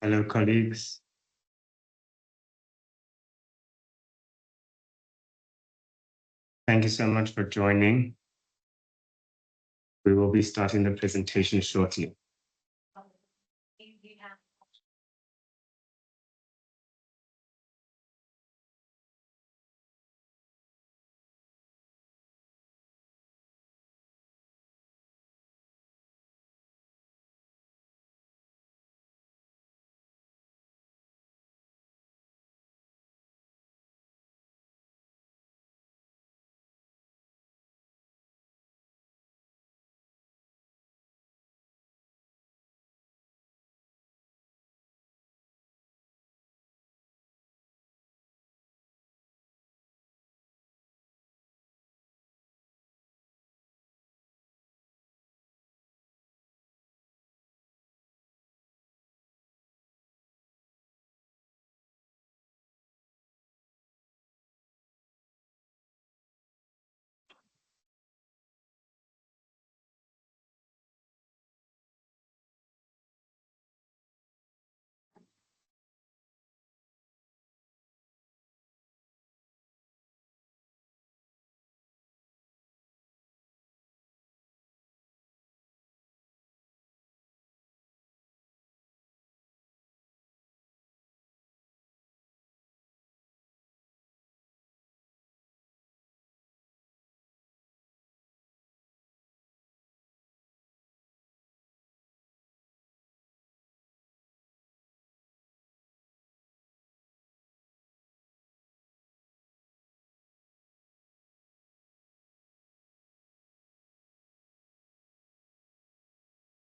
Hello, colleagues. Thank you so much for joining. We will be starting the presentation shortly.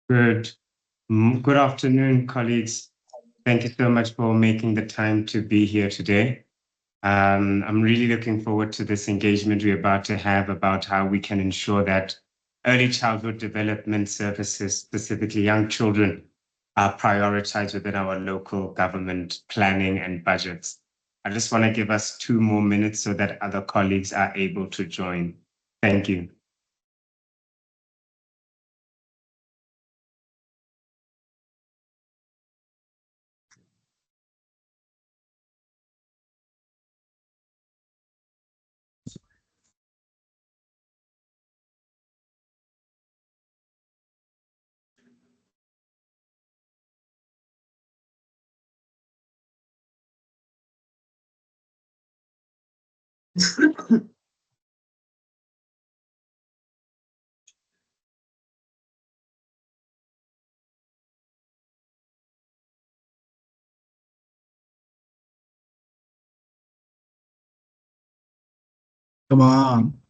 Good afternoon, colleagues. Thank you so much for making the time to be here today. I'm really looking forward to this engagement we're about to have about how we can ensure that early childhood development services, specifically young children, are prioritized within our local government planning and budgets. I just want to give us 2 more minutes so that other colleagues are able to join. Thank you. Come on.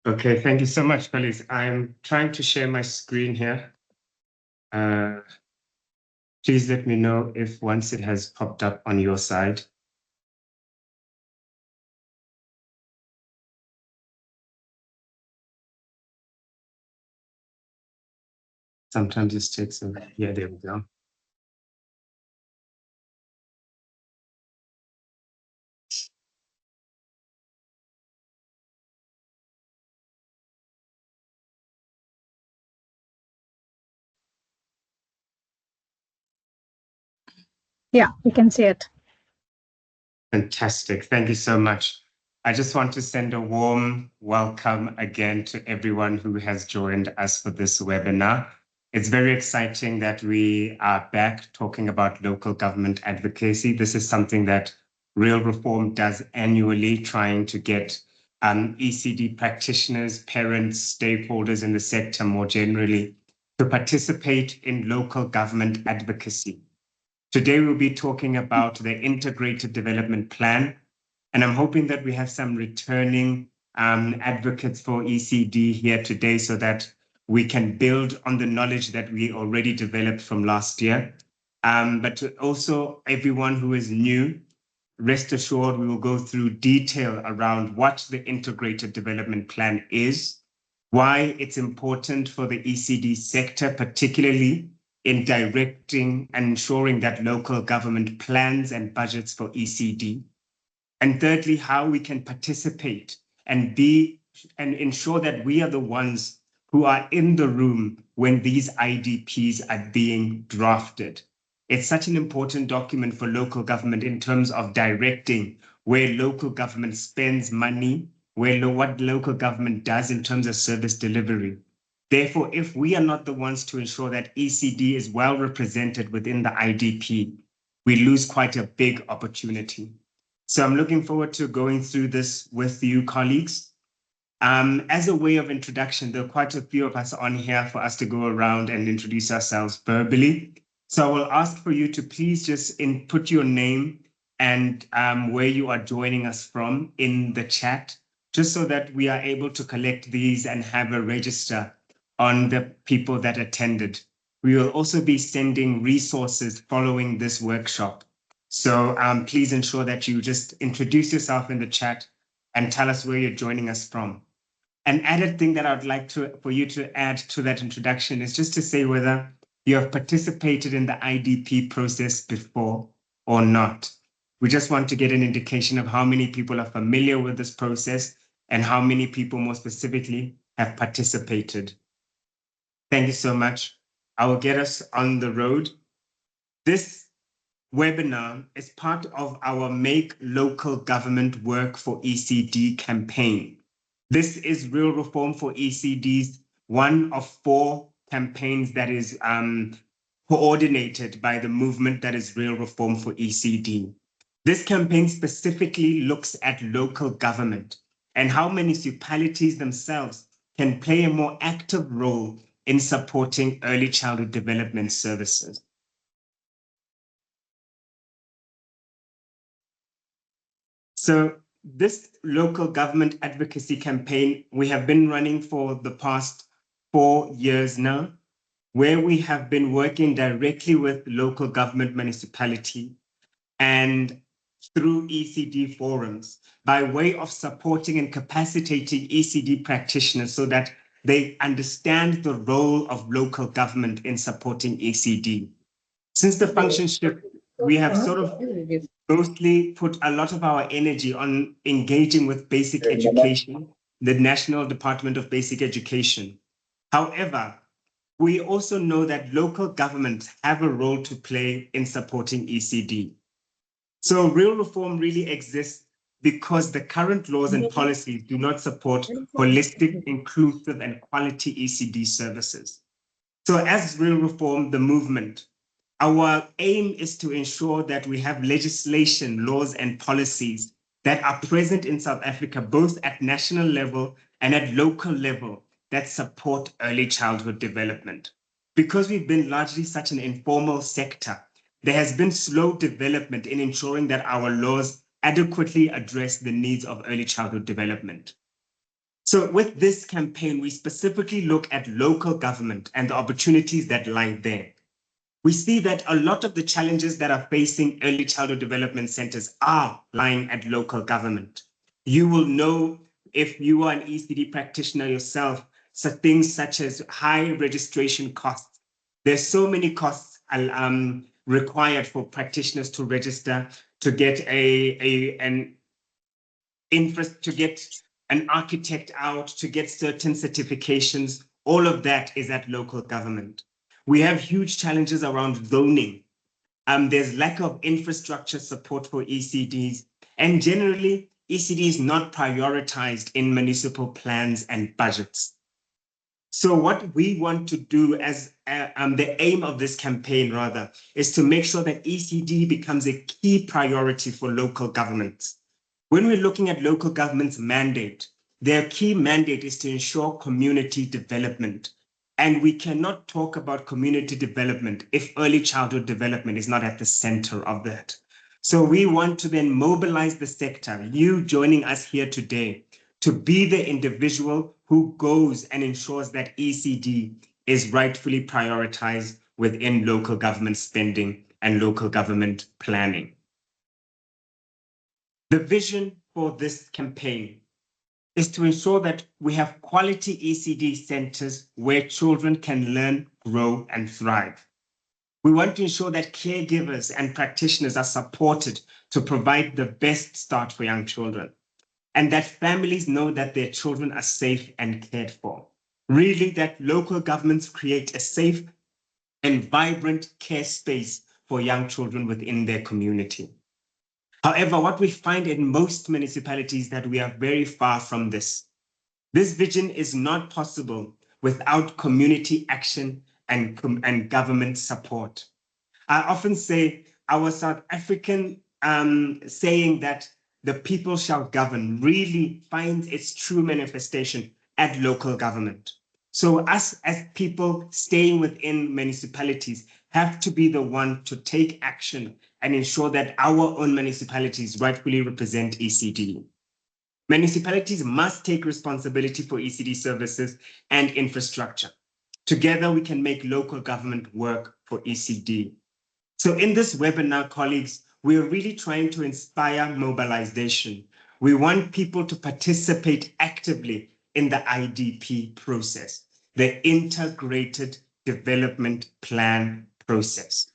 Okay, thank you so much, colleagues. I'm trying to share my screen here. Please let me know if once it has popped up on your side. Sometimes this takes a, yeah, there we go. Yeah, we can see it. Fantastic. Thank you so much. I just want to send a warm welcome again to everyone who has joined us for this webinar. It's very exciting that we are back talking about local government advocacy. This is something that Real Reform does annually, trying to get ECD practitioners, parents, stakeholders in the sector more generally to participate in local government advocacy. Today, we'll be talking about the Integrated Development Plan, and I'm hoping that we have some returning advocates for ECD here today so that we can build on the knowledge that we already developed from last year. But also everyone who is new, rest assured we will go through detail around what the Integrated Development Plan is, why it's important for the ECD sector, particularly in directing and ensuring that local government plans and budgets for ECD. And thirdly, how we can participate and ensure that we are the ones who are in the room when these IDPs are being drafted. It's such an important document for local government in terms of directing where local government spends money, what local government does in terms of service delivery. Therefore, if we are not the ones to ensure that ECD is well represented within the IDP, we lose quite a big opportunity. So I'm looking forward to going through this with you, colleagues. As a way of introduction, there are quite a few of us on here for us to go around and introduce ourselves verbally. So I will ask for you to please just input your name and where you are joining us from in the chat, just so that we are able to collect these and have a register on the people that attended. We will also be sending resources following this workshop. So please ensure that you just introduce yourself in the chat and tell us where you're joining us from. An added thing that I'd like for you to add to that introduction is just to say whether you have participated in the IDP process before or not. We just want to get an indication of how many people are familiar with this process and how many people more specifically have participated. Thank you so much. I will get us on the road. This webinar is part of our Make Local Government Work for ECD campaign. This is Real Reform for ECD's one of 4 campaigns that is coordinated by the movement that is Real Reform for ECD. This campaign specifically looks at local government and how municipalities themselves can play a more active role in supporting early childhood development services. So this local government advocacy campaign, we have been running for the past 4 years now, where we have been working directly with local government municipality and through ECD forums by way of supporting and capacitating ECD practitioners so that they understand the role of local government in supporting ECD. Since the function shift, we have sort of mostly put a lot of our energy on engaging with basic education, the National Department of Basic Education. However, we also know that local governments have a role to play in supporting ECD. So real reform really exists because the current laws and policies do not support holistic, inclusive, and quality ECD services. So as real reform, the movement, our aim is to ensure that we have legislation, laws, and policies that are present in South Africa, both at national level and at local level, that support early childhood development. Because we've been largely such an informal sector, there has been slow development in ensuring that our laws adequately address the needs of early childhood development. So with this campaign, we specifically look at local government and the opportunities that lie there. We see that a lot of the challenges that are facing early childhood development centers are lying at local government. You will know, if you are an ECD practitioner yourself, so things such as high registration costs. There's so many costs required for practitioners to register, to get an architect out, to get certain certifications. All of that is at local government. We have huge challenges around zoning. There's lack of infrastructure support for ECDs. And generally, ECD is not prioritized in municipal plans and budgets. So what we want to do as the aim of this campaign, rather, is to make sure that ECD becomes a key priority for local governments. When we're looking at local government's mandate, their key mandate is to ensure community development. And we cannot talk about community development if early childhood development is not at the center of that. So we want to then mobilize the sector, you joining us here today, to be the individual who goes and ensures that ECD is rightfully prioritized within local government spending and local government planning. The vision for this campaign is to ensure that we have quality ECD centers where children can learn, grow, and thrive. We want to ensure that caregivers and practitioners are supported to provide the best start for young children, and that families know that their children are safe and cared for. Really, that local governments create a safe and vibrant care space for young children within their community. However, what we find in most municipalities is that we are very far from this. This vision is not possible without community action and government support. I often say our South African saying that the people shall govern really finds its true manifestation at local government. So us as people staying within municipalities have to be the one to take action and ensure that our own municipalities rightfully represent ECD. Municipalities must take responsibility for ECD services and infrastructure. Together, we can make local government work for ECD. So in this webinar, colleagues, we're really trying to inspire mobilization. We want people to participate actively in the IDP process, the Integrated Development Plan process.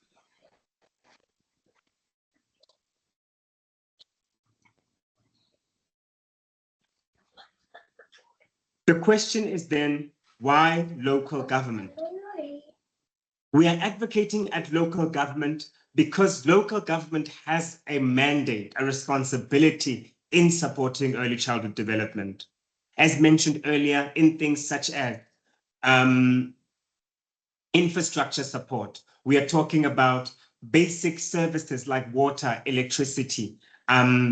The question is then, why local government? We are advocating at local government because local government has a mandate, a responsibility in supporting early childhood development. As mentioned earlier, in things such as infrastructure support, we are talking about basic services like water, electricity,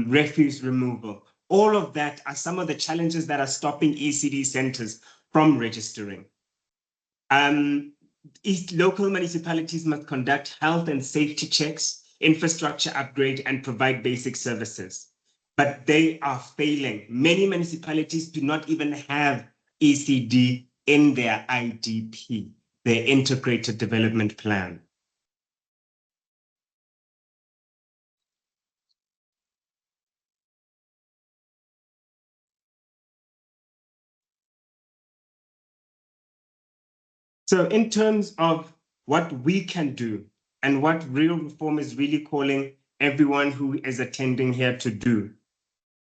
refuse removal. All of that are some of the challenges that are stopping ECD centers from registering. Local municipalities must conduct health and safety checks, infrastructure upgrade, and provide basic services. But they are failing. Many municipalities do not even have ECD in their IDP, their Integrated Development Plan. So in terms of what we can do and what Real Reform is really calling everyone who is attending here to do,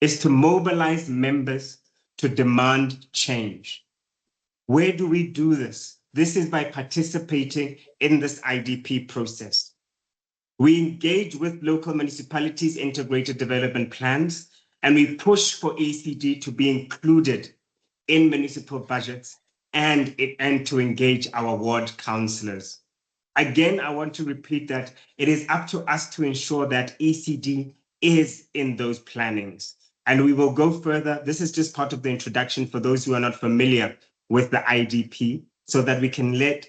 is to mobilize members to demand change. Where do we do this? This is by participating in this IDP process. We engage with local municipalities' integrated development plans, and we push for ECD to be included in municipal budgets and to engage our ward councillors. Again, I want to repeat that it is up to us to ensure that ECD is in those plannings. And we will go further. This is just part of the introduction for those who are not familiar with the IDP, so that we can let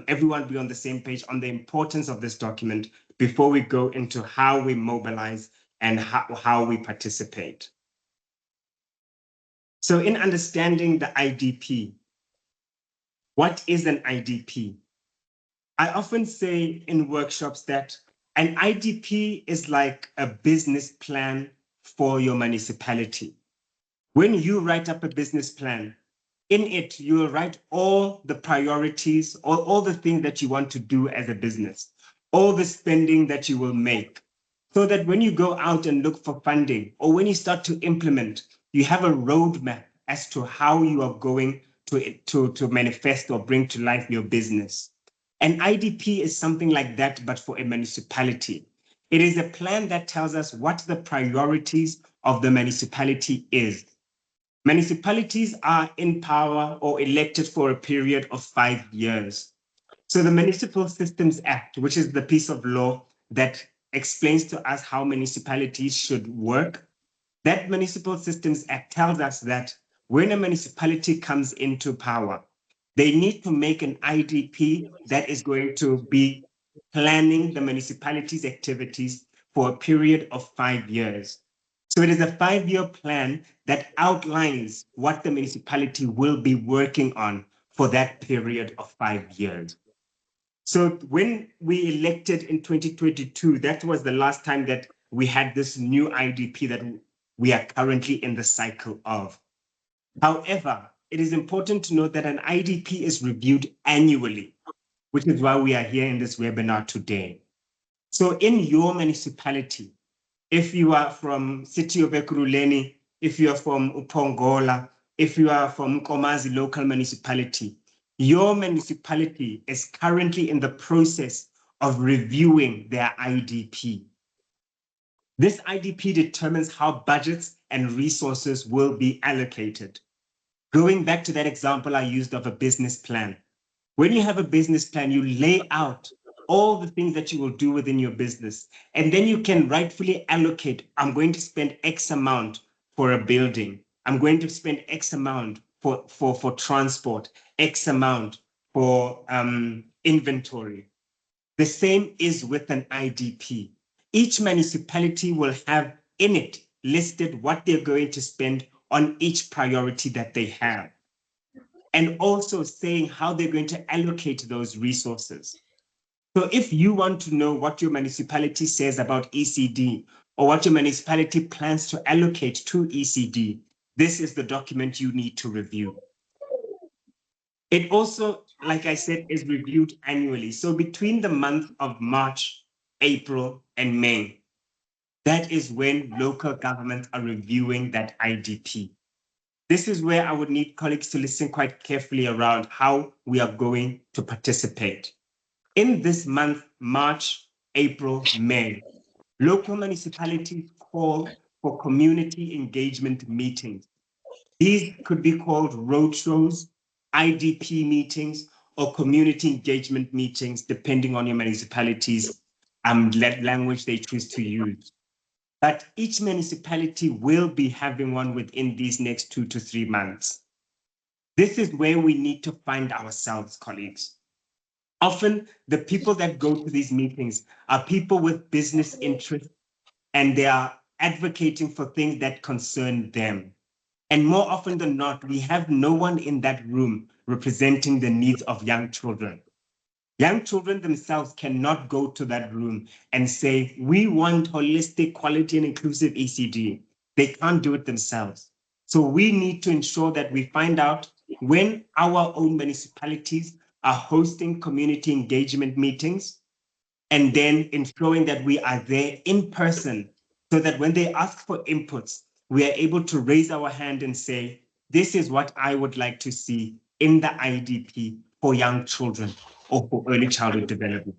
everyone be on the same page on the importance of this document before we go into how we mobilize and how we participate. So in understanding the IDP, what is an IDP? I often say in workshops that an IDP is like a business plan for your municipality. When you write up a business plan, in it, you will write all the priorities, all the things that you want to do as a business, all the spending that you will make, so that when you go out and look for funding, or when you start to implement, you have a roadmap as to how you are going to manifest or bring to life your business. An IDP is something like that, but for a municipality. It is a plan that tells us what the priorities, of the municipality is. Municipalities are in power or elected for a period of 5 years. So the Municipal Systems Act, which is the piece of law that explains to us how municipalities should work, that Municipal Systems Act tells us that when a municipality comes into power, they need to make an IDP that is going to be planning the municipality's activities for a period of 5 years. So it is a 5-year plan that outlines what the municipality will be working on for that period of 5 years. So when we elected in 2022, that was the last time that we had this new IDP that we are currently in the cycle of. However, it is important to note that an IDP is reviewed annually, which is why we are here in this webinar today. So in your municipality, if you are from City of Ekurhuleni, if you are from Upongola, if you are from Komazi local municipality, your municipality is currently in the process of reviewing their IDP. This IDP determines how budgets and resources will be allocated. Going back to that example I used of a business plan. When you have a business plan, you lay out all the things that you will do within your business, and then you can rightfully allocate, I'm going to spend X amount for a building. I'm going to spend X amount for transport, X amount for inventory. The same is with an IDP. Each municipality will have in it listed what they're going to spend on each priority that they have, and also saying how they're going to allocate those resources. So if you want to know what your municipality says about ECD or what your municipality plans to allocate to ECD, this is the document you need to review. It also, like I said, is reviewed annually. So between the month of March, April, and May, that is when local governments are reviewing that IDP. This is where I would need colleagues to listen quite carefully around how we are going to participate. In this month, March, April, May, local municipalities call for community engagement meetings. These could be called roadshows, IDP meetings, or community engagement meetings, depending on your municipality's language they choose to use. But each municipality will be having one within these next 2 to 3 months. This is where we need to find ourselves, colleagues. Often the people that go to these meetings are people with business interests, and they are advocating for things that concern them. And more often than not, we have no one in that room representing the needs of young children. Young children themselves cannot go to that room and say, we want holistic, quality, and inclusive ECD. They can't do it themselves. So we need to ensure that we find out when our own municipalities are hosting community engagement meetings, and then ensuring that we are there in person so that when they ask for inputs, we are able to raise our hand and say, this is what I would like to see in the IDP for young children or for early childhood development.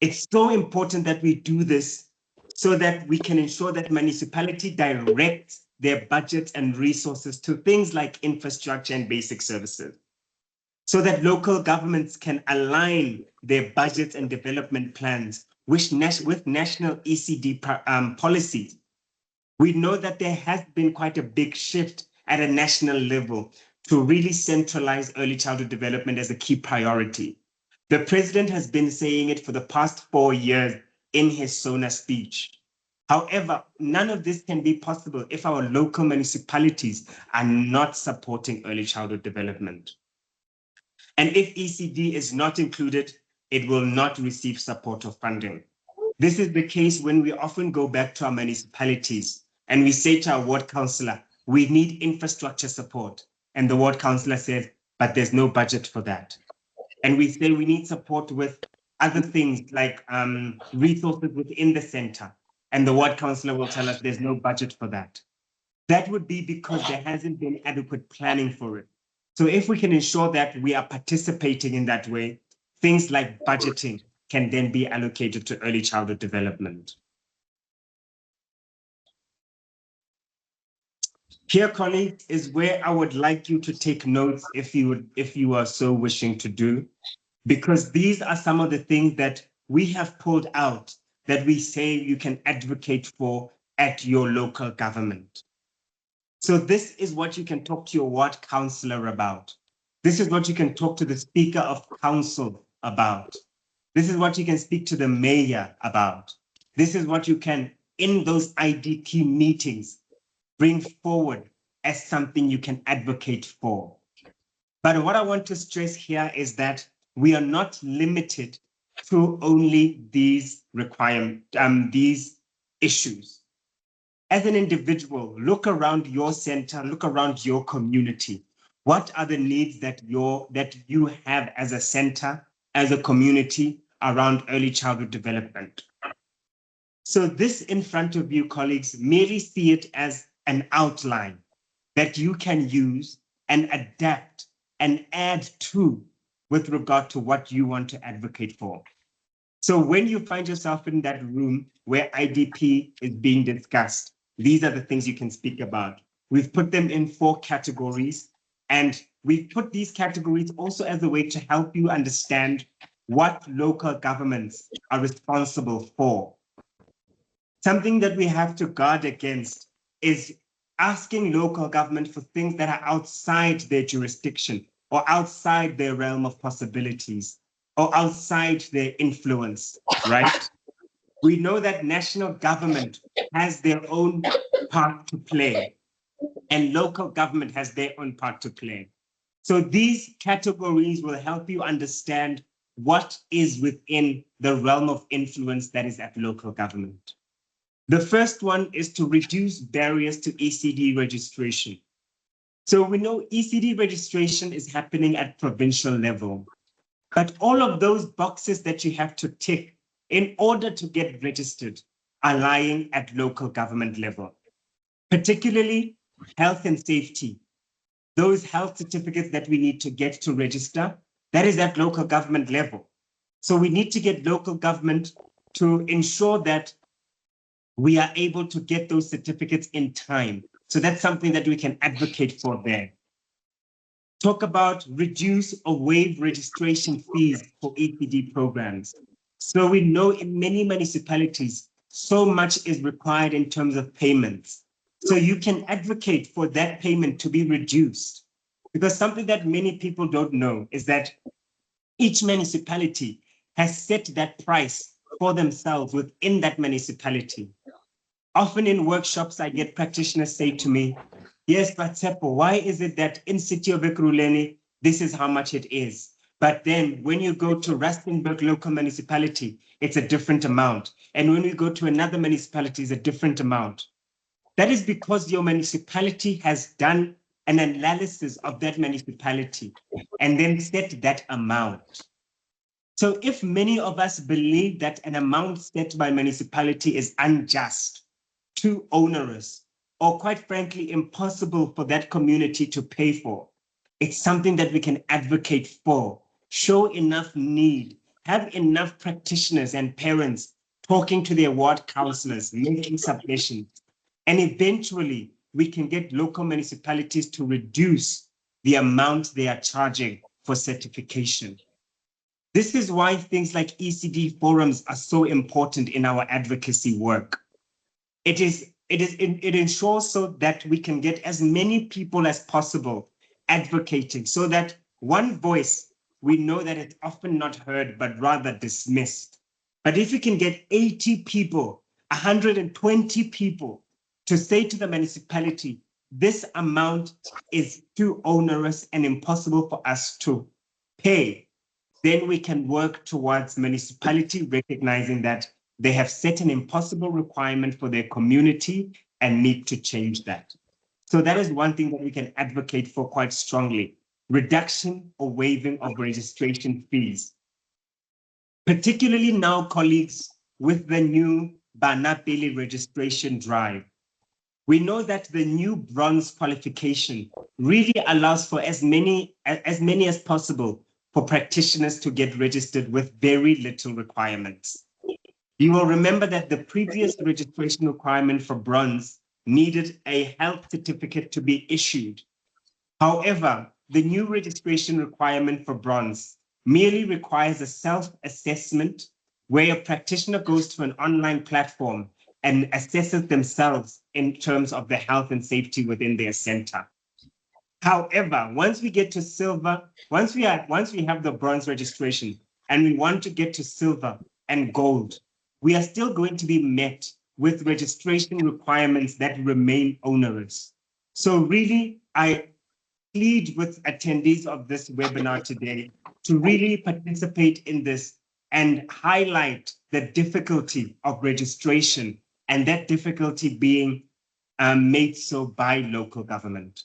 It's so important that we do this so that we can ensure that municipality directs their budgets and resources to things like infrastructure and basic services, so that local governments can align their budgets and development plans with national ECD policies. We know that there has been quite a big shift at a national level to really centralize early childhood development as a key priority. The president has been saying it for the past 4 years in his SONA speech. However, none of this can be possible if our local municipalities are not supporting early childhood development. And if ECD is not included, it will not receive support or funding. This is the case when we often go back to our municipalities and we say to our ward councillor, we need infrastructure support. And the ward councillor says, but there's no budget for that. And we say we need support with other things like resources within the center. And the ward councillor will tell us there's no budget for that. That would be because there hasn't been adequate planning for it. So if we can ensure that we are participating in that way, things like budgeting can then be allocated to early childhood development. Here, colleagues, is where I would like you to take notes if you are so wishing to do, because these are some of the things that we have pulled out that we say you can advocate for at your local government. So this is what you can talk to your ward councillor about. This is what you can talk to the Speaker of Council about. This is what you can speak to the mayor about. This is what you can, in those IDP meetings, bring forward as something you can advocate for. But what I want to stress here is that we are not limited to only these these issues. As an individual, look around your center, look around your community. What are the needs that you have as a center, as a community around early childhood development? So this in front of you, colleagues, merely see it as an outline that you can use and adapt and add to with regard to what you want to advocate for. So when you find yourself in that room where IDP is being discussed, these are the things you can speak about. We've put them in 4 categories, and we've put these categories also as a way to help you understand what local governments are responsible for. Something that we have to guard against is asking local government for things that are outside their jurisdiction or outside their realm of possibilities or outside their influence, right? We know that national government has their own part to play and local government has their own part to play. So these categories will help you understand what is within the realm of influence that is at local government. The first one is to reduce barriers to ECD registration. So we know ECD registration is happening at provincial level, but all of those boxes that you have to tick in order to get registered are lying at local government level, particularly health and safety. Those health certificates that we need to get to register, that is at local government level. So we need to get local government to ensure that we are able to get those certificates in time. So that's something that we can advocate for there. Talk about reduce or waive registration fees for EPD programs. So we know in many municipalities, so much is required in terms of payments. So you can advocate for that payment to be reduced. Because something that many people don't know is that each municipality has set that price for themselves within that municipality. Often in workshops, I get practitioners say to me, yes, but Tsepo, why is it that in city of Ekurhuleni, this is how much it is? But then when you go to Rustenburg local municipality, it's a different amount. And when we go to another municipality, it's a different amount. That is because your municipality has done an analysis of that municipality and then set that amount. So if many of us believe that an amount set by municipality is unjust, too onerous, or quite frankly, impossible for that community to pay for, it's something that we can advocate for, show enough need, have enough practitioners and parents talking to their ward councillors, making submissions, and eventually we can get local municipalities to reduce the amount they are charging for certification. This is why things like ECD forums are so important in our advocacy work. It ensures so that we can get as many people as possible advocating, so that one voice, we know that it's often not heard, but rather dismissed. But if we can get 80 people, 120 people to say to the municipality, this amount is too onerous and impossible for us to pay, then we can work towards municipality recognizing that they have set an impossible requirement for their community and need to change that. So that is one thing that we can advocate for quite strongly: reduction or waiving of registration fees. Particularly now, colleagues, with the new Bana Pele registration drive, we know that the new bronze qualification really allows for as many as possible for practitioners to get registered with very little requirements. You will remember that the previous registration requirement for bronze needed a health certificate to be issued. However, the new registration requirement for bronze merely requires a self-assessment where a practitioner goes to an online platform and assesses themselves in terms of the health and safety within their center. However, once we get to silver, once we have the bronze registration and we want to get to silver and gold, we are still going to be met with registration requirements that remain onerous. So really, I plead with attendees of this webinar today to really participate in this and highlight the difficulty of registration, and that difficulty being made so by local government.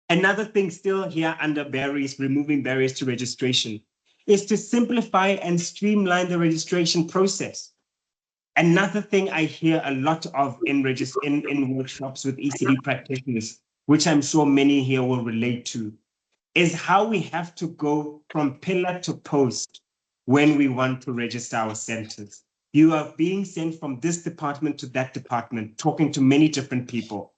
Another thing still here under barriers, removing barriers to registration, is to simplify and streamline the registration process. Another thing I hear a lot of in workshops with ECD practitioners, which I'm sure many here will relate to, is how we have to go from pillar to post when we want to register our centers. You are being sent from this department to that department, talking to many different people.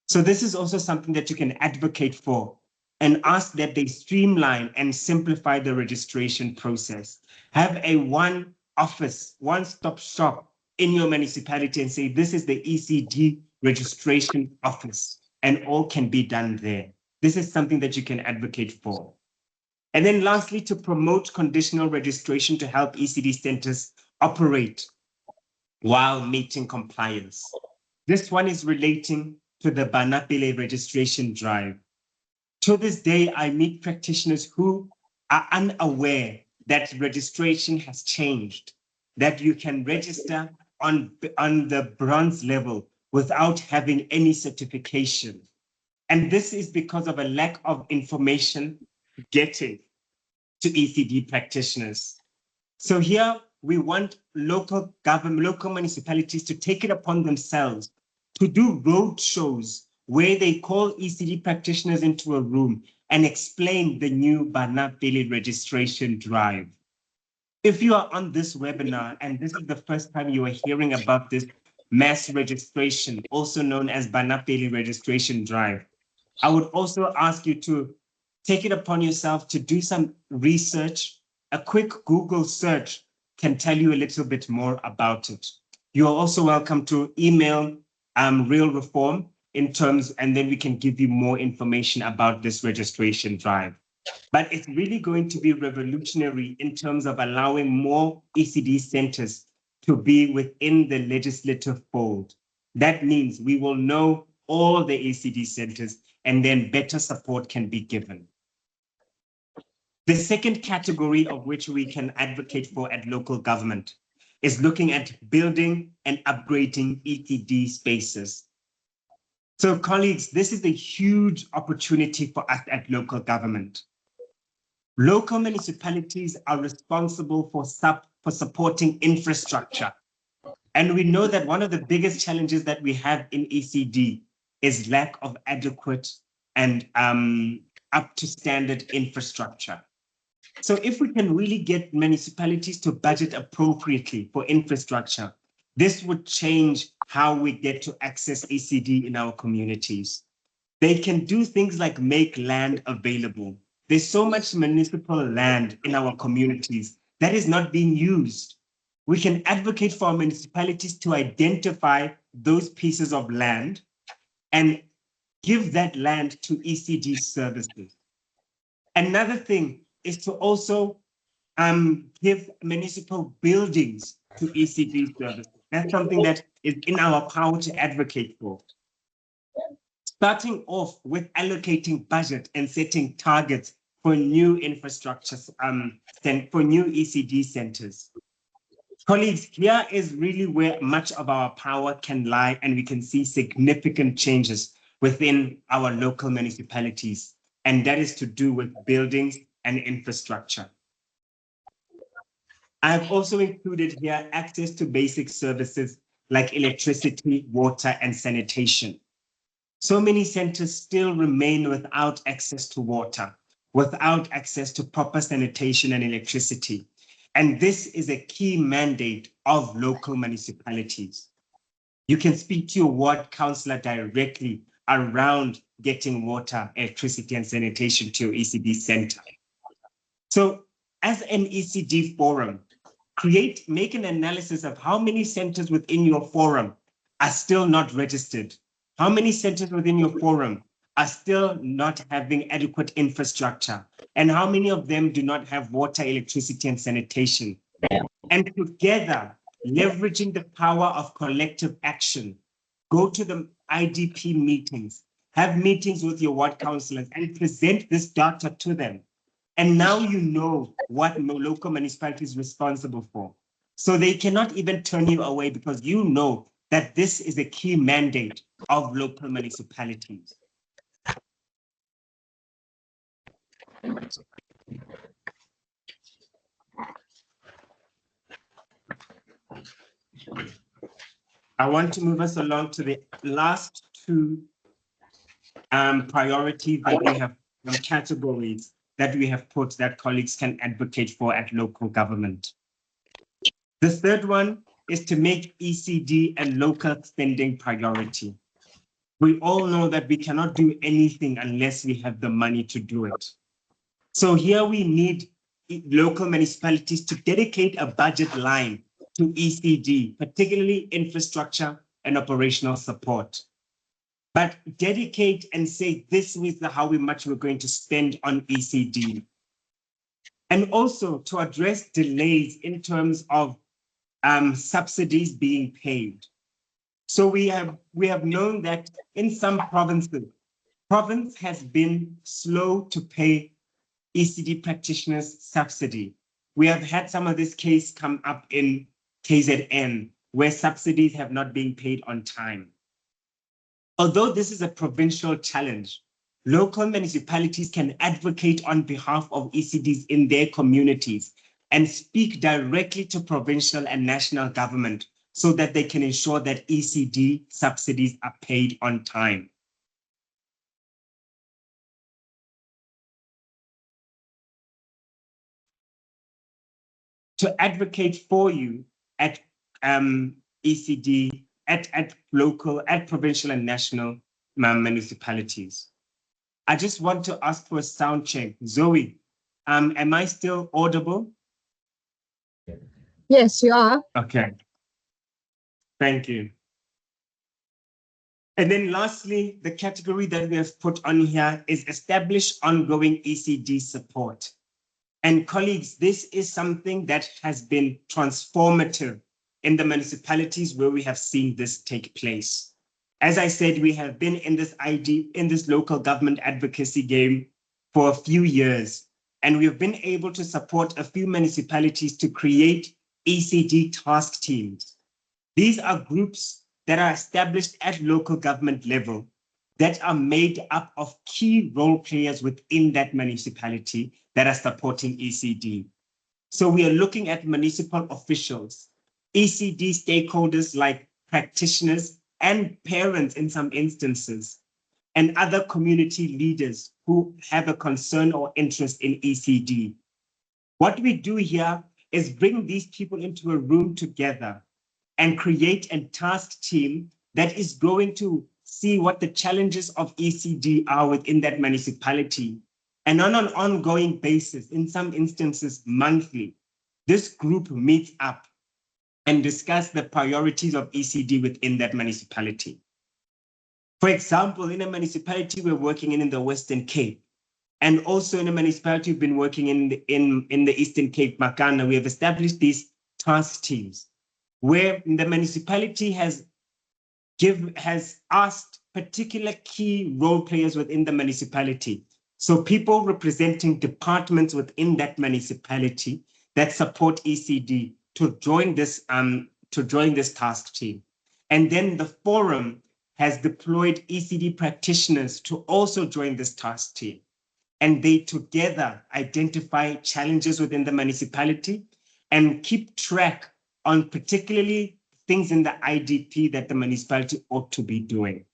So this is also something that you can advocate for and ask that they streamline and simplify the registration process. Have a one office, one-stop shop in your municipality and say, this is the ECD registration office, and all can be done there. This is something that you can advocate for. And then lastly, to promote conditional registration to help ECD centers operate while meeting compliance. This one is relating to the Banapile registration drive. To this day, I meet practitioners who are unaware that registration has changed, that you can register on the bronze level without having any certification. And this is because of a lack of information getting to ECD practitioners. So here we want local government, local municipalities to take it upon themselves to do road shows where they call ECD practitioners into a room and explain the new Banapile registration drive. If you are on this webinar and this is the first time you are hearing about this mass registration, also known as Banapile registration drive, I would also ask you to take it upon yourself to do some research. A quick Google search can tell you a little bit more about it. You are also welcome to email Real Reform in terms, and then we can give you more information about this registration drive. But it's really going to be revolutionary in terms of allowing more ECD centers to be within the legislative fold. That means we will know all the ECD centers and then better support can be given. The second category of which we can advocate for at local government is looking at building and upgrading ECD spaces. So colleagues, this is a huge opportunity for us at local government. Local municipalities are responsible for supporting infrastructure. And we know that one of the biggest challenges that we have in ECD is lack of adequate and up to standard infrastructure. So if we can really get municipalities to budget appropriately for infrastructure, this would change how we get to access ECD in our communities. They can do things like make land available. There's so much municipal land in our communities that is not being used. We can advocate for our municipalities to identify those pieces of land and give that land to ECD services. Another thing is to also give municipal buildings to ECD services. That's something that is in our power to advocate for. Starting off with allocating budget and setting targets for new infrastructures, for new ECD centers. Colleagues, here is really where much of our power can lie, and we can see significant changes within our local municipalities, and that is to do with buildings and infrastructure. I've also included here access to basic services like electricity, water, and sanitation. So many centers still remain without access to water, without access to proper sanitation and electricity. And this is a key mandate of local municipalities. You can speak to your ward councillor directly around getting water, electricity, and sanitation to your ECD center. So as an ECD forum, make an analysis of how many centers within your forum are still not registered. How many centers within your forum are still not having adequate infrastructure? And how many of them do not have water, electricity, and sanitation? And together, leveraging the power of collective action, go to the IDP meetings, have meetings with your ward councillors and present this data to them. And now you know what local municipality is responsible for. So they cannot even turn you away because you know that this is a key mandate of local municipalities. I want to move us along to the last two priorities that we have, categories that we have put that colleagues can advocate for at local government. The third one is to make ECD a local spending priority. We all know that we cannot do anything unless we have the money to do it. So here we need local municipalities to dedicate a budget line to ECD, particularly infrastructure and operational support. But dedicate and say this is how much we're going to spend on ECD. And also to address delays in terms of subsidies being paid. So we have known that in some provinces, province has been slow to pay ECD practitioners subsidy. We have had some of this case come up in KZN where subsidies have not been paid on time. Although this is a provincial challenge, local municipalities can advocate on behalf of ECDs in their communities and speak directly to provincial and national government so that they can ensure that ECD subsidies are paid on time. To advocate for you at ECD, at local, at provincial and national municipalities. I just want to ask for a sound check. Zoe, am I still audible? Yes, you are. Okay. Thank you. And then lastly, the category that we have put on here is establish ongoing ECD support. And colleagues, this is something that has been transformative in the municipalities where we have seen this take place. As I said, we have been in this local government advocacy game for a few years, and we have been able to support a few municipalities to create ECD task teams. These are groups that are established at local government level that are made up of key role players within that municipality that are supporting ECD. So we are looking at municipal officials, ECD stakeholders like practitioners and parents in some instances, and other community leaders who have a concern or interest in ECD. What we do here is bring these people into a room together and create a task team that is going to see what the challenges of ECD are within that municipality. And on an ongoing basis, in some instances monthly, this group meets up and discuss the priorities of ECD within that municipality. For example, in a municipality we're working in the Western Cape, and also in a municipality we've been working in the Eastern Cape, Makana, we have established these task teams where the municipality has asked particular key role players within the municipality. So people representing departments within that municipality that support ECD to join this task team. And then the forum has deployed ECD practitioners to also join this task team. And they together identify challenges within the municipality and keep track on particularly things in the IDP that the municipality ought to be doing.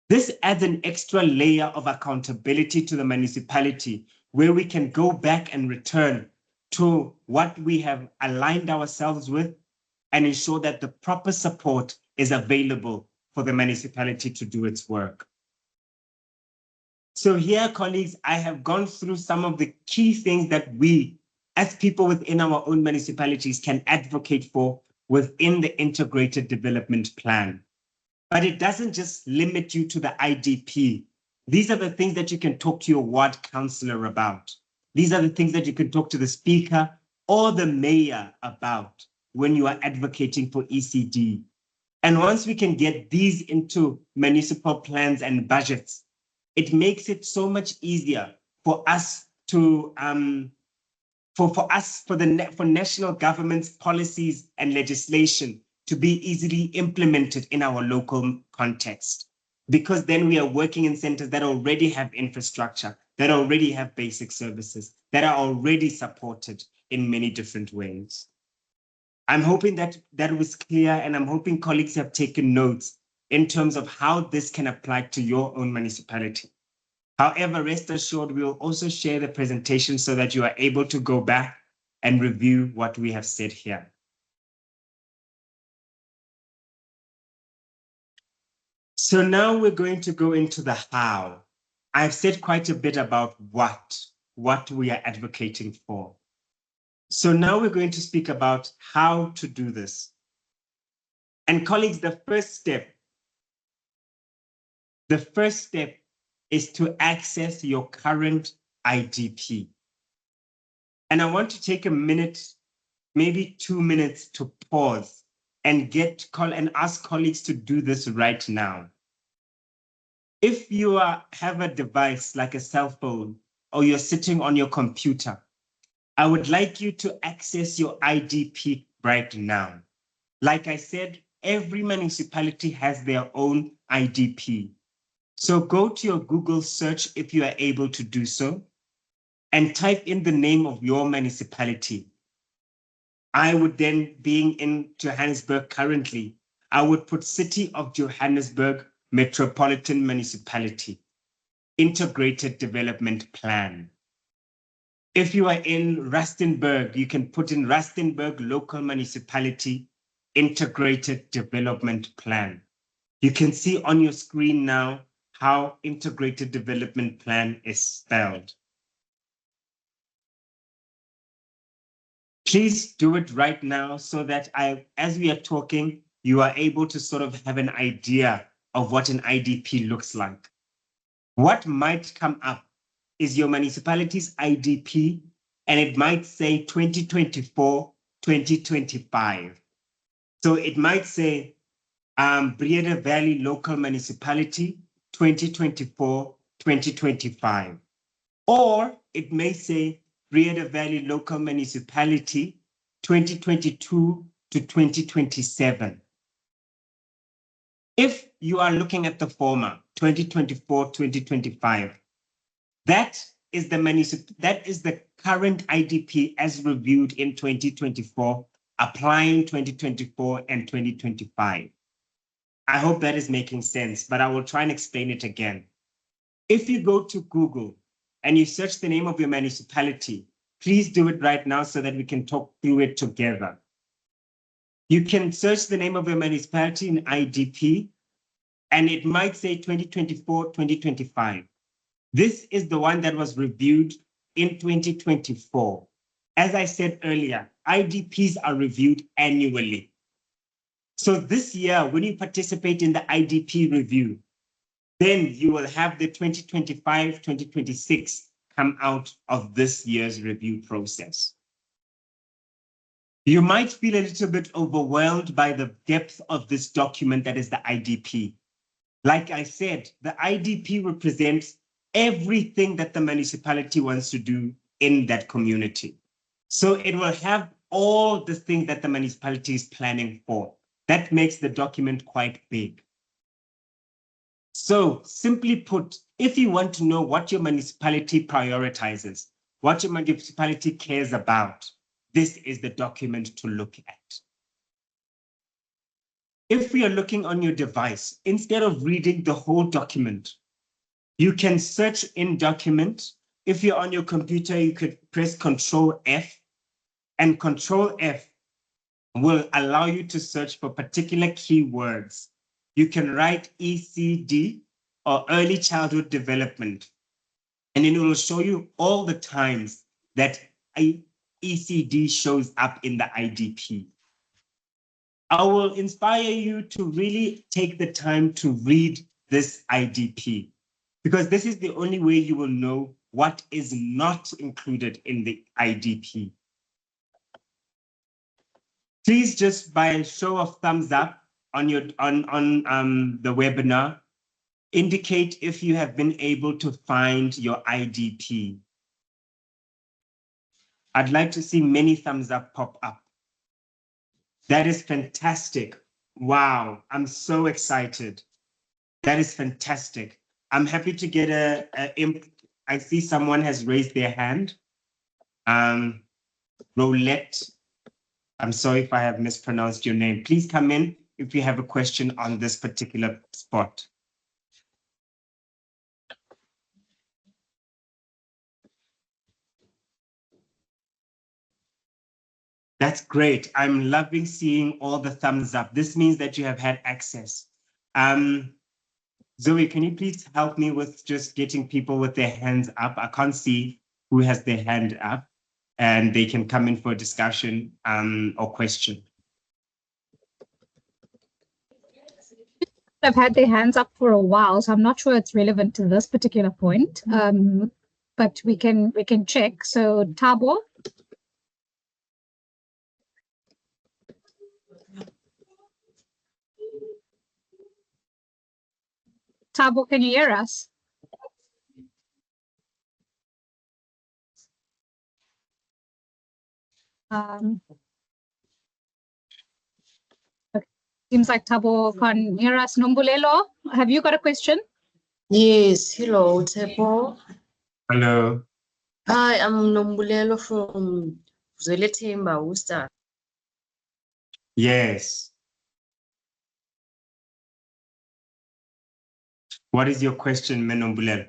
This adds an extra layer of accountability to the municipality where we can go back and return to what we have aligned ourselves with and ensure that the proper support is available for the municipality to do its work. So here, colleagues, I have gone through some of the key things that we, as people within our own municipalities, can advocate for within the integrated development plan. But it doesn't just limit you to the IDP. These are the things that you can talk to your ward councillor about. These are the things that you can talk to the speaker or the mayor about when you are advocating for ECD. And once we can get these into municipal plans and budgets, it makes it so much easier for us to for national government's policies and legislation to be easily implemented in our local context. Because then we are working in centers that already have infrastructure, that already have basic services, that are already supported in many different ways. I'm hoping that that was clear, and I'm hoping colleagues have taken notes in terms of how this can apply to your own municipality. However, rest assured, we will also share the presentation so that you are able to go back and review what we have said here. So now we're going to go into the how. I've said quite a bit about what we are advocating for. So now we're going to speak about how to do this. And colleagues, the first step is to access your current IDP. And I want to take a minute, maybe 2 minutes, to pause and ask colleagues to do this right now. If you have a device like a cell phone or you're sitting on your computer, I would like you to access your IDP right now. Like I said, every municipality has their own IDP. So go to your Google search if you are able to do so and type in the name of your municipality. I would then, being in Johannesburg currently, I would put City of Johannesburg Metropolitan Municipality, Integrated Development Plan. If you are in Rustenburg, you can put in Rustenburg Local Municipality, Integrated Development Plan. You can see on your screen now how Integrated Development Plan is spelled. Please do it right now so that as we are talking, you are able to sort of have an idea of what an IDP looks like. What might come up is your municipality's IDP, and it might say 2024, 2025. So it might say Breede Valley Local Municipality, 2024, 2025. Or it may say Breede Valley Local Municipality, 2022 to 2027. If you are looking at the former, 2024, 2025, that is the current IDP as reviewed in 2024, applying 2024 and 2025. I hope that is making sense, but I will try and explain it again. If you go to Google and you search the name of your municipality, please do it right now so that we can talk through it together. You can search the name of your municipality in IDP, and it might say 2024, 2025. This is the one that was reviewed in 2024. As I said earlier, IDPs are reviewed annually. So this year, when you participate in the IDP review, then you will have the 2025, 2026 come out of this year's review process. You might feel a little bit overwhelmed by the depth of this document that is the IDP. Like I said, the IDP represents everything that the municipality wants to do in that community. So it will have all the things that the municipality is planning for. That makes the document quite big. So simply put, if you want to know what your municipality prioritizes, what your municipality cares about, this is the document to look at. If we are looking on your device, instead of reading the whole document, you can search in document. If you're on your computer, you could press Control F, and Control F will allow you to search for particular keywords. You can write ECD or early childhood development, and then it will show you all the times that ECD shows up in the IDP. I will inspire you to really take the time to read this IDP, because this is the only way you will know what is not included in the IDP. Please, just by a show of thumbs up on your the webinar, indicate if you have been able to find your IDP. I'd like to see many thumbs up pop up. That is fantastic. Wow, I'm so excited. That is fantastic. I'm happy to get I see someone has raised their hand. Rolette, I'm sorry if I have mispronounced your name. Please come in if you have a question on this particular spot. That's great. I'm loving seeing all the thumbs up. This means that you have had access. Zoe, can you please help me with just getting people with their hands up? I can't see who has their hand up, and they can come in for a discussion or question. Have had their hands up for a while, so I'm not sure it's relevant to this particular point. But we can check. So Thabo. Thabo, can you hear us? Okay. Seems like Thabo can't hear us. Nombulelo, have you got a question? Yes, hello, Tepo. Hello. Hi, I'm Nombulelo from Zwelethemba, Worcester. Yes. What is your question, Menombulelo?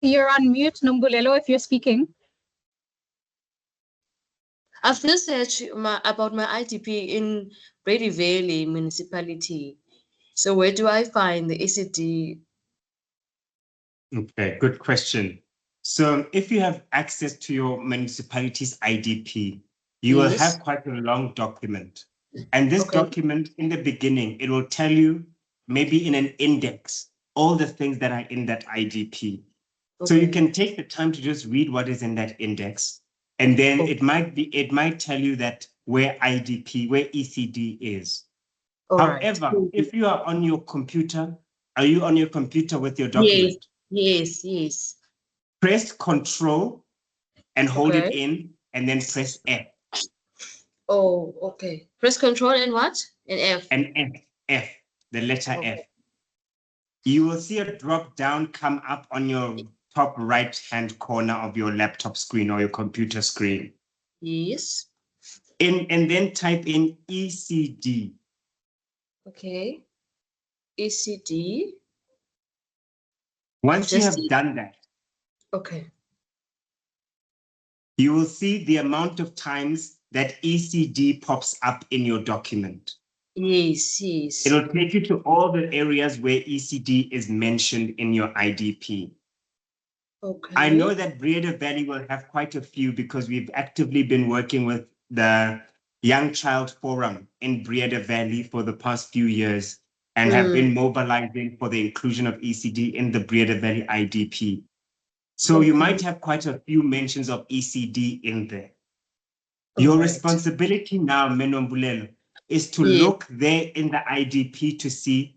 You're on mute, Nombulelo, if you're speaking. I've just searched about my ITP in Brady Valley municipality. So where do I find the ECD? Okay, good question. So if you have access to your municipality's IDP, you will have quite a long document. And this document, in the beginning, it will tell you, maybe in an index, all the things that are in that IDP. So you can take the time to just read what is in that index. And then it might tell you that where ECD is. However, if you are on your computer, are you on your computer with your document? Yes. Press Control and hold it in, and then press F. Oh, okay. Press Control and what? And F. And F, the letter F. You will see a drop down come up on your top right-hand corner of your laptop screen or your computer screen. Yes. And then type in ECD. Okay. ECD. Once you have done that, you will see the amount of times that ECD pops up in your document. Yes. It'll take you to all the areas where ECD is mentioned in your IDP. I know that Breda Valley will have quite a few because we've actively been working with the Young Child Forum in Breda Valley for the past few years and have been mobilizing for the inclusion of ECD in the Breda Valley IDP. So you might have quite a few mentions of ECD in there. Your responsibility now, Menombulelo, is to look there in the IDP to see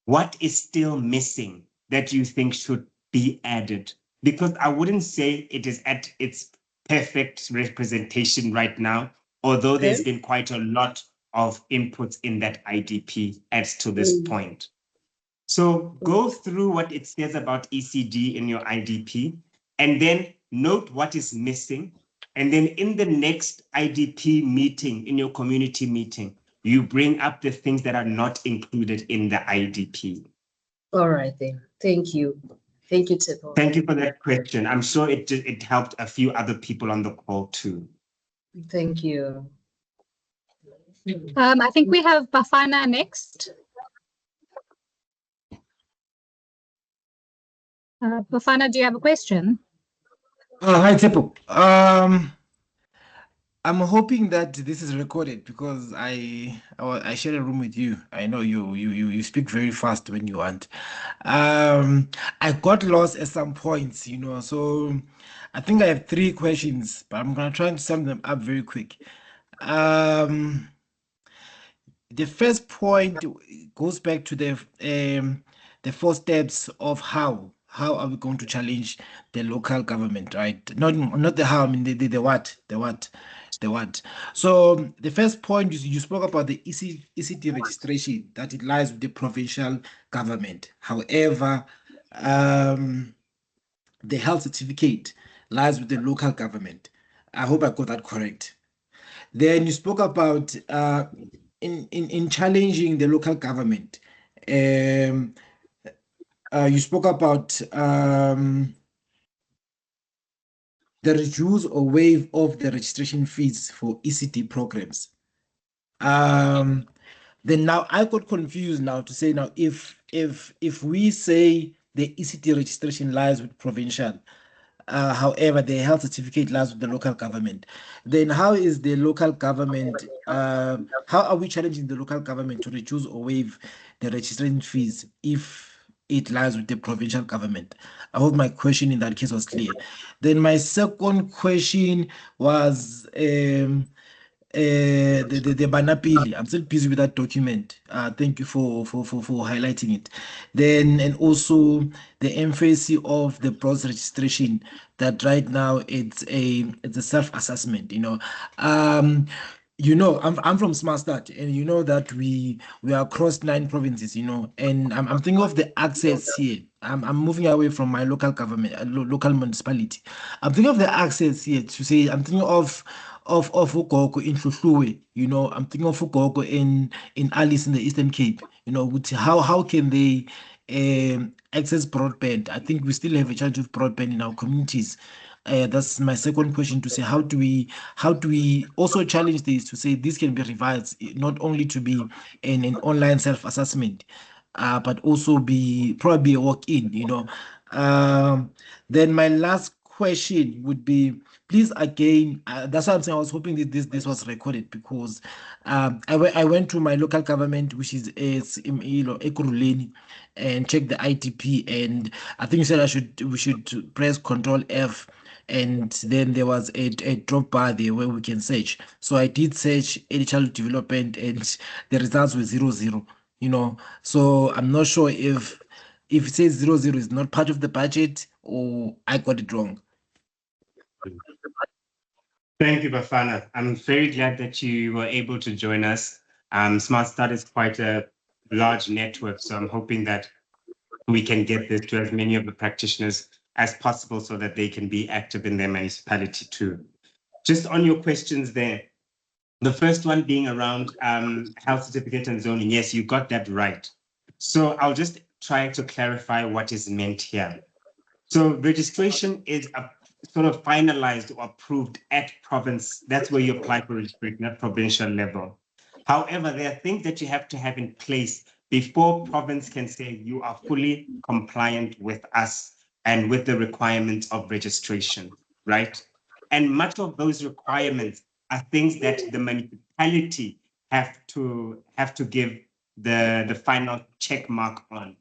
what is still missing that you think should be added. Because I wouldn't say it is at its perfect representation right now, although there's been quite a lot of inputs in that IDP as to this point. So go through what it says about ECD in your IDP, and then note what is missing. And then in the next IDP meeting, in your community meeting, you bring up the things that are not included in the IDP. All right then. Thank you. Thank you, Tsepo. Thank you for that question. I'm sure it helped a few other people on the call too. Thank you. I think we have Bafana next. Bafana, do you have a question? Hi, Tepo. I'm hoping that this is recorded because I share a room with you. I know you speak very fast when you want. I got lost at some points, so I think I have 3 questions, but I'm gonna try and sum them up very quick. The first point goes back to the 4 steps of how are we going to challenge the local government, right? Not the how, I mean the what. So the first point you spoke about the ECT registration, that it lies with the provincial government. However, the health certificate lies with the local government. I hope I got that correct. Then you spoke about in challenging the local government. You spoke about the reduce or waive of the registration fees for ECT programs. Then now I got confused now to say now if we say the ECT registration lies with provincial, however, the health certificate lies with the local government. Then how is the local government, how are we challenging the local government to reduce or waive the registration fees if it lies with the provincial government? I hope my question in that case was clear. Then my second question was the Banapili. I'm still busy with that document. Thank you for highlighting it. Then and also the emphasis of the process registration, that right now it's a self-assessment. I'm from Smart Start, and you know that we are across 9 provinces, and I'm thinking of the access here. I'm moving away from my local government, local municipality. I'm thinking of the access here to say I'm thinking of Ugogo in Hluhluwe, I'm thinking of Ugogo in Alice in the Eastern Cape, with how can they access broadband? I think we still have a challenge with broadband in our communities. That's my second question, to say how do we also challenge this, to say this can be revised, not only to be an online self-assessment, but also be probably a walk-in. Then my last question would be, please again, that's why I'm saying I was hoping that this was recorded, because I went to my local government, which is Ekurhuleni, and checked the ITP, and I think you said we should press Control F, and then there was a drop bar there where we can search. So I did search early childhood development, and the results were 00. So I'm not sure if it says 00 is not part of the budget, or I got it wrong. Thank you, Bafana. I'm very glad that you were able to join us. Smart Start is quite a large network, so I'm hoping that we can get this to as many of the practitioners as possible so that they can be active in their municipality too. Just on your questions there, the first one being around health certificate and zoning. Yes, you got that right. So I'll just try to clarify what is meant here. So registration is sort of finalized or approved at province. That's where you apply for registration at provincial level. However, there are things that you have to have in place before province can say you are fully compliant with us and with the requirements of registration, right? And much of those requirements are things that the municipality have to give the final check mark on.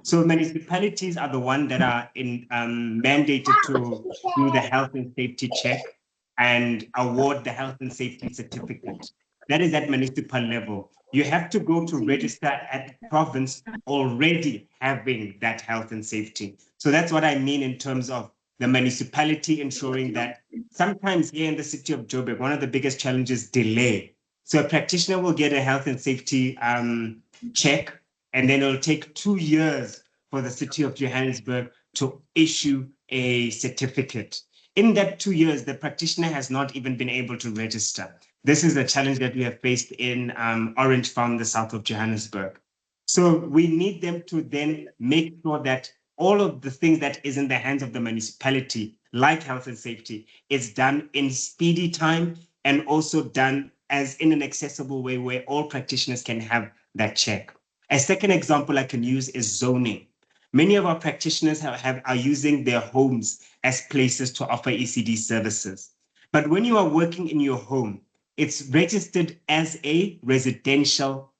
So municipalities are the ones that are mandated to do the health and safety check and award the health and safety certificate. That is at municipal level. You have to go to register at province already having that health and safety. So that's what I mean in terms of the municipality ensuring that sometimes here in the city of Joburg, one of the biggest challenges is delay. So a practitioner will get a health and safety check, and then it'll take 2 years for the city of Johannesburg to issue a certificate. In that 2 years, the practitioner has not even been able to register. This is a challenge that we have faced in Orange Farm, the south of Johannesburg. So we need them to then make sure that all of the things that is in the hands of the municipality, like health and safety, is done in speedy time and also done as in an accessible way where all practitioners can have that check. A second example I can use is zoning. Many of our practitioners are using their homes as places to offer ECD services. But when you are working in your home, it's registered as a residential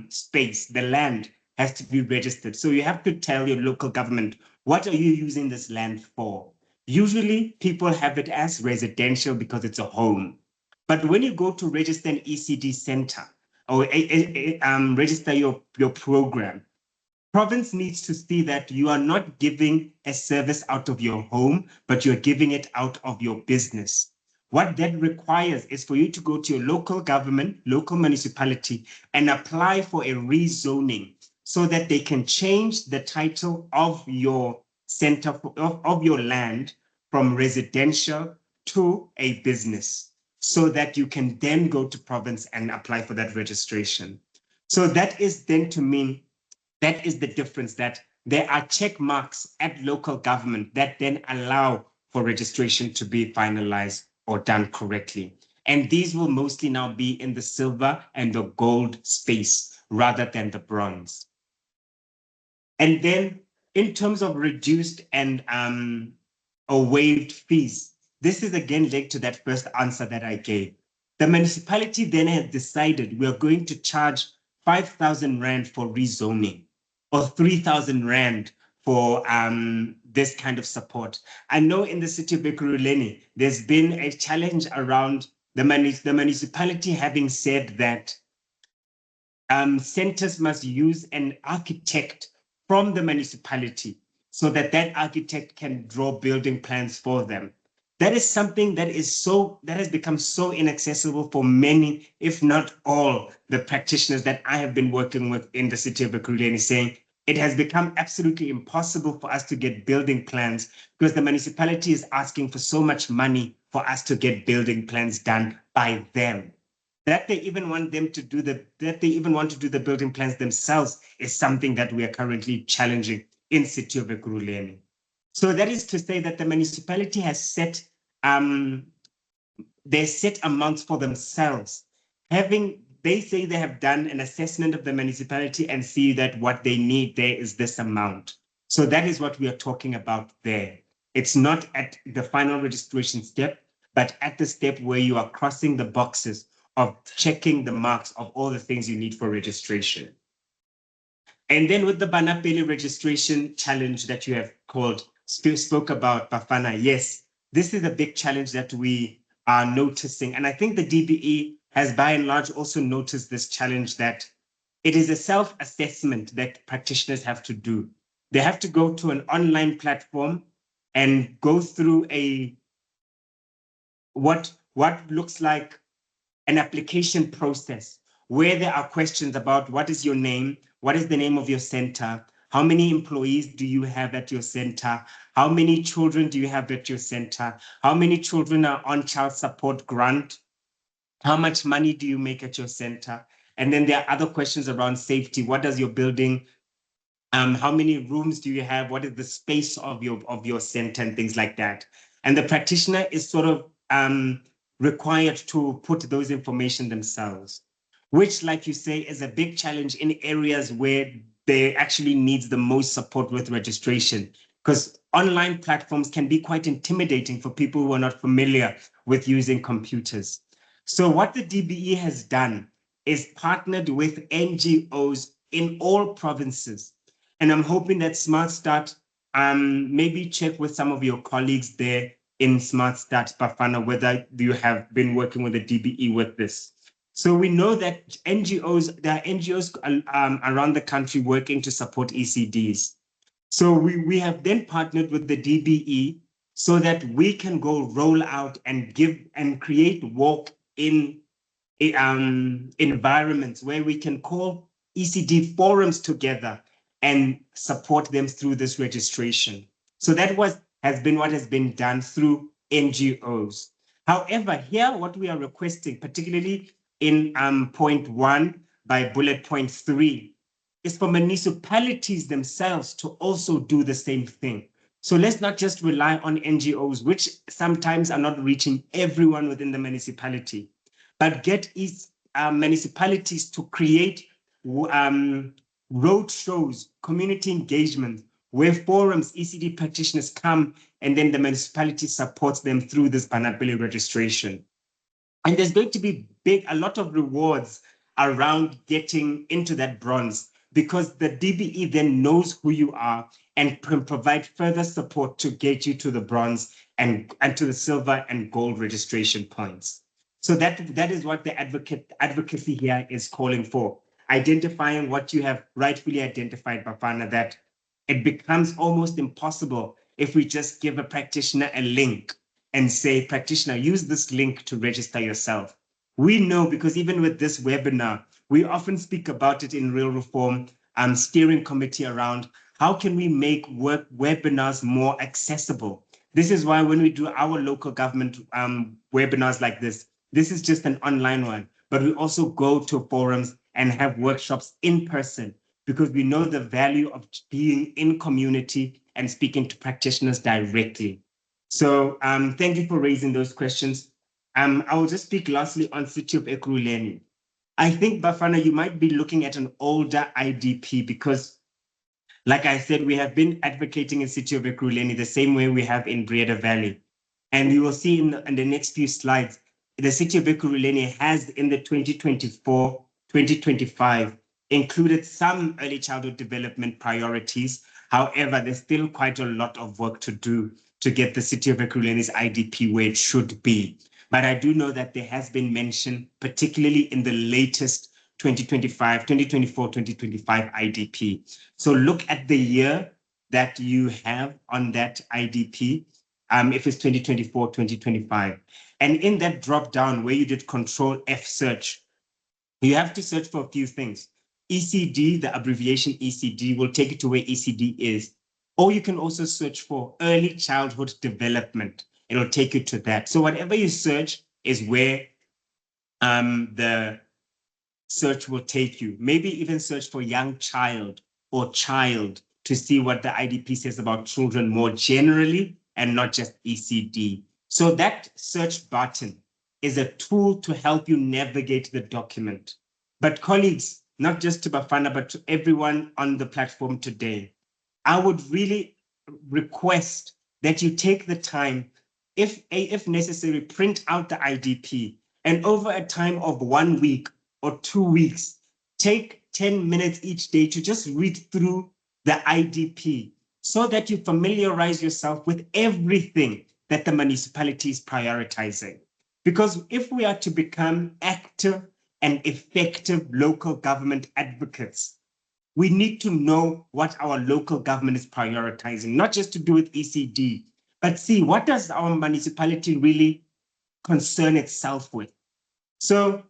space. The land has to be registered. So you have to tell your local government, what are you using this land for? Usually people have it as residential because it's a home. But when you go to register an ECD center or register your program, province needs to see that you are not giving a service out of your home, but you're giving it out of your business. What that requires is for you to go to your local government, local municipality, and apply for a rezoning so that they can change the title of your center, of your land from residential to a business, so that you can then go to province and apply for that registration. So that is then to mean that is the difference, that there are check marks at local government that then allow for registration to be finalized or done correctly. And these will mostly now be in the silver and the gold space rather than the bronze. And then in terms of reduced and or waived fees, this is again linked to that first answer that I gave. The municipality then has decided we are going to charge 5,000 Rand for rezoning, or 3,000 Rand for this kind of support. I know in the city of Ekurhuleni, there's been a challenge around the municipality having said that centers must use an architect from the municipality so that that architect can draw building plans for them. That is something that has become so inaccessible for many, if not all, the practitioners that I have been working with in the city of Ekurhuleni, saying it has become absolutely impossible for us to get building plans because the municipality is asking for so much money for us to get building plans done by them. That they even want to do the building plans themselves is something that we are currently challenging in city of Ekurhuleni. So that is to say that the municipality has set their set amounts for themselves. They say they have done an assessment of the municipality and see that what they need there is this amount. So that is what we are talking about there. It's not at the final registration step, but at the step where you are crossing the boxes of checking the marks of all the things you need for registration. And then with the Banapele registration challenge that you have spoke about, Bafana, yes, this is a big challenge that we are noticing. And I think the DBE has by and large also noticed this challenge, that it is a self-assessment that practitioners have to do. They have to go to an online platform and go through what looks like an application process where there are questions about what is your name, what is the name of your center, how many employees do you have at your center, how many children do you have at your center, how many children are on child support grant, how much money do you make at your center? And then there are other questions around safety. What does your building, how many rooms do you have? What is the space of your center and things like that? And the practitioner is sort of required to put those information themselves, which, like you say, is a big challenge in areas where they actually needs the most support with registration, because online platforms can be quite intimidating for people who are not familiar with using computers. So what the DBE has done is partnered with NGOs in all provinces. And I'm hoping that Smart Start, maybe check with some of your colleagues there in Smart Start, Bafana, whether you have been working with the DBE with this. So we know that there are NGOs around the country working to support ECDs. So we have then partnered with the DBE so that we can go roll out and create walk-in environments where we can call ECD forums together and support them through this registration. So that has been what has been done through NGOs. However, here what we are requesting, particularly in point 1 by bullet point 3, is for municipalities themselves to also do the same thing. So let's not just rely on NGOs, which sometimes are not reaching everyone within the municipality, but get municipalities to create road shows, community engagement, where forums, ECD practitioners come, and then the municipality supports them through this vulnerability registration. And there's going to be a lot of rewards around getting into that bronze, because the DBE then knows who you are and can provide further support to get you to the bronze and to the silver and gold registration points. So that is what the advocacy here is calling for, identifying what you have rightfully identified, Bafana, that it becomes almost impossible if we just give a practitioner a link and say, practitioner, use this link to register yourself. We know, because even with this webinar, we often speak about it in Real Reform steering committee around how can we make webinars more accessible. This is why when we do our local government webinars like this is just an online one, but we also go to forums and have workshops in person, because we know the value of being in community and speaking to practitioners directly. So thank you for raising those questions. I will just speak lastly on City of Ekurhuleni. I think, Bafana, you might be looking at an older IDP, because like I said, we have been advocating in City of Ekurhuleni the same way we have in Breda Valley. And you will see in the next few slides, the City of Ekurhuleni has in the 2024-2025 included some early childhood development priorities. However, there's still quite a lot of work to do to get the City of Ekurhuleni's IDP where it should be. But I do know that there has been mention, particularly in the latest 2024-2025 IDP. So look at the year that you have on that IDP, if it's 2024-2025. And in that drop down where you did Control F search, you have to search for a few things. ECD, the abbreviation ECD, will take you to where ECD is. Or you can also search for early childhood development. It'll take you to that. So whatever you search is where the search will take you. Maybe even search for young child or child to see what the IDP says about children more generally and not just ECD. So that search button is a tool to help you navigate the document. But colleagues, not just to Bafana, but to everyone on the platform today, I would really request that you take the time, if necessary, print out the IDP, and over a time of 1 week or 2 weeks, take 10 minutes each day to just read through the IDP so that you familiarize yourself with everything that the municipality is prioritizing. Because if we are to become active and effective local government advocates, we need to know what our local government is prioritizing, not just to do with ECD, but see what does our municipality really concern itself with. So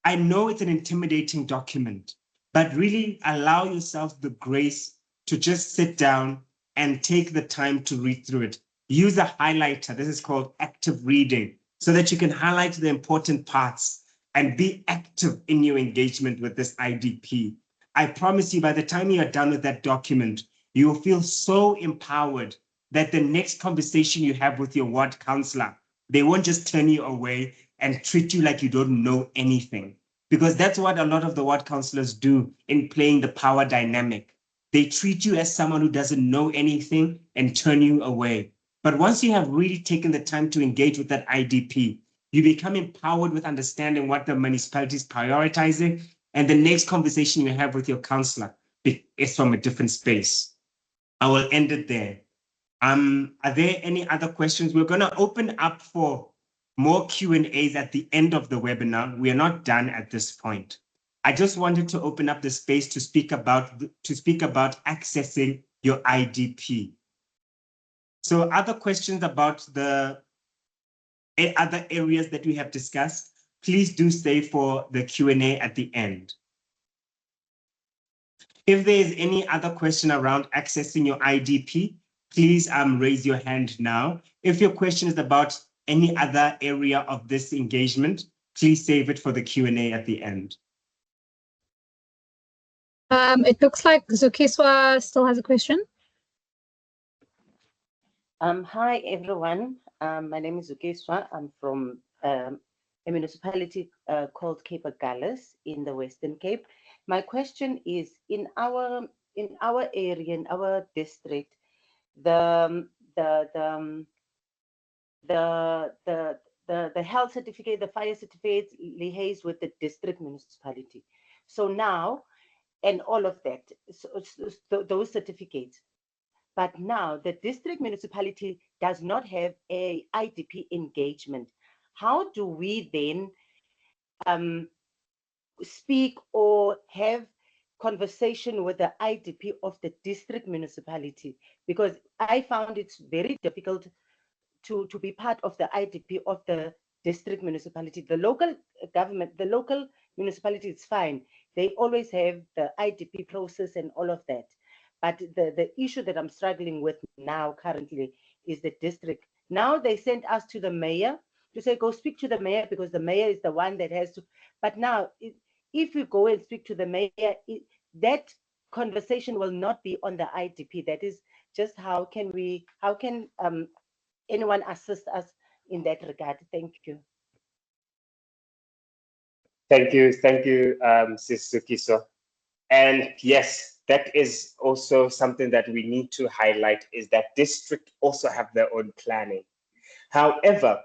I know it's an intimidating document, but really allow yourself the grace to just sit down and take the time to read through it. Use a highlighter. This is called active reading, so that you can highlight the important parts and be active in your engagement with this IDP. I promise you, by the time you are done with that document, you will feel so empowered that the next conversation you have with your ward councillor, they won't just turn you away and treat you like you don't know anything. Because that's what a lot of the ward councillors do in playing the power dynamic. They treat you as someone who doesn't know anything and turn you away. But once you have really taken the time to engage with that IDP, you become empowered with understanding what the municipality is prioritizing, and the next conversation you have with your councillor is from a different space. I will end it there. Are there any other questions? We're going to open up for more Q&As at the end of the webinar. We are not done at this point. I just wanted to open up the space to speak about accessing your IDP. So other questions about the other areas that we have discussed, please do stay for the Q&A at the end. If there is any other question around accessing your IDP, please raise your hand now. If your question is about any other area of this engagement, please save it for the Q&A at the end. It looks like Zukiswa still has a question. Hi, everyone. My name is Zukiswa. I'm from a municipality called Cape Agulhas in the Western Cape. My question is, in our area, in our district, the health certificate, the fire certificates liaise with the district municipality. So now, and all of that, so those certificates. But now the district municipality does not have a IDP engagement. How do we then speak or have conversation with the IDP of the district municipality? Because I found it's very difficult to be part of the IDP of the district municipality. The local government, the local municipality is fine. They always have the IDP process and all of that. But the issue that I'm struggling with now currently is the district. Now they sent us to the mayor to say, go speak to the mayor because the mayor is the one that has to. But now, if you go and speak to the mayor, that conversation will not be on the IDP. That is just how can anyone assist us in that regard? Thank you. Thank you, Sis Sukiso. And yes, that is also something that we need to highlight, is that district also have their own planning. However,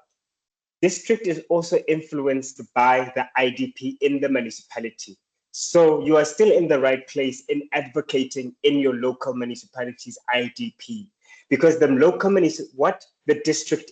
district is also influenced by the IDP in the municipality. So you are still in the right place in advocating in your local municipality's IDP, because the local what the district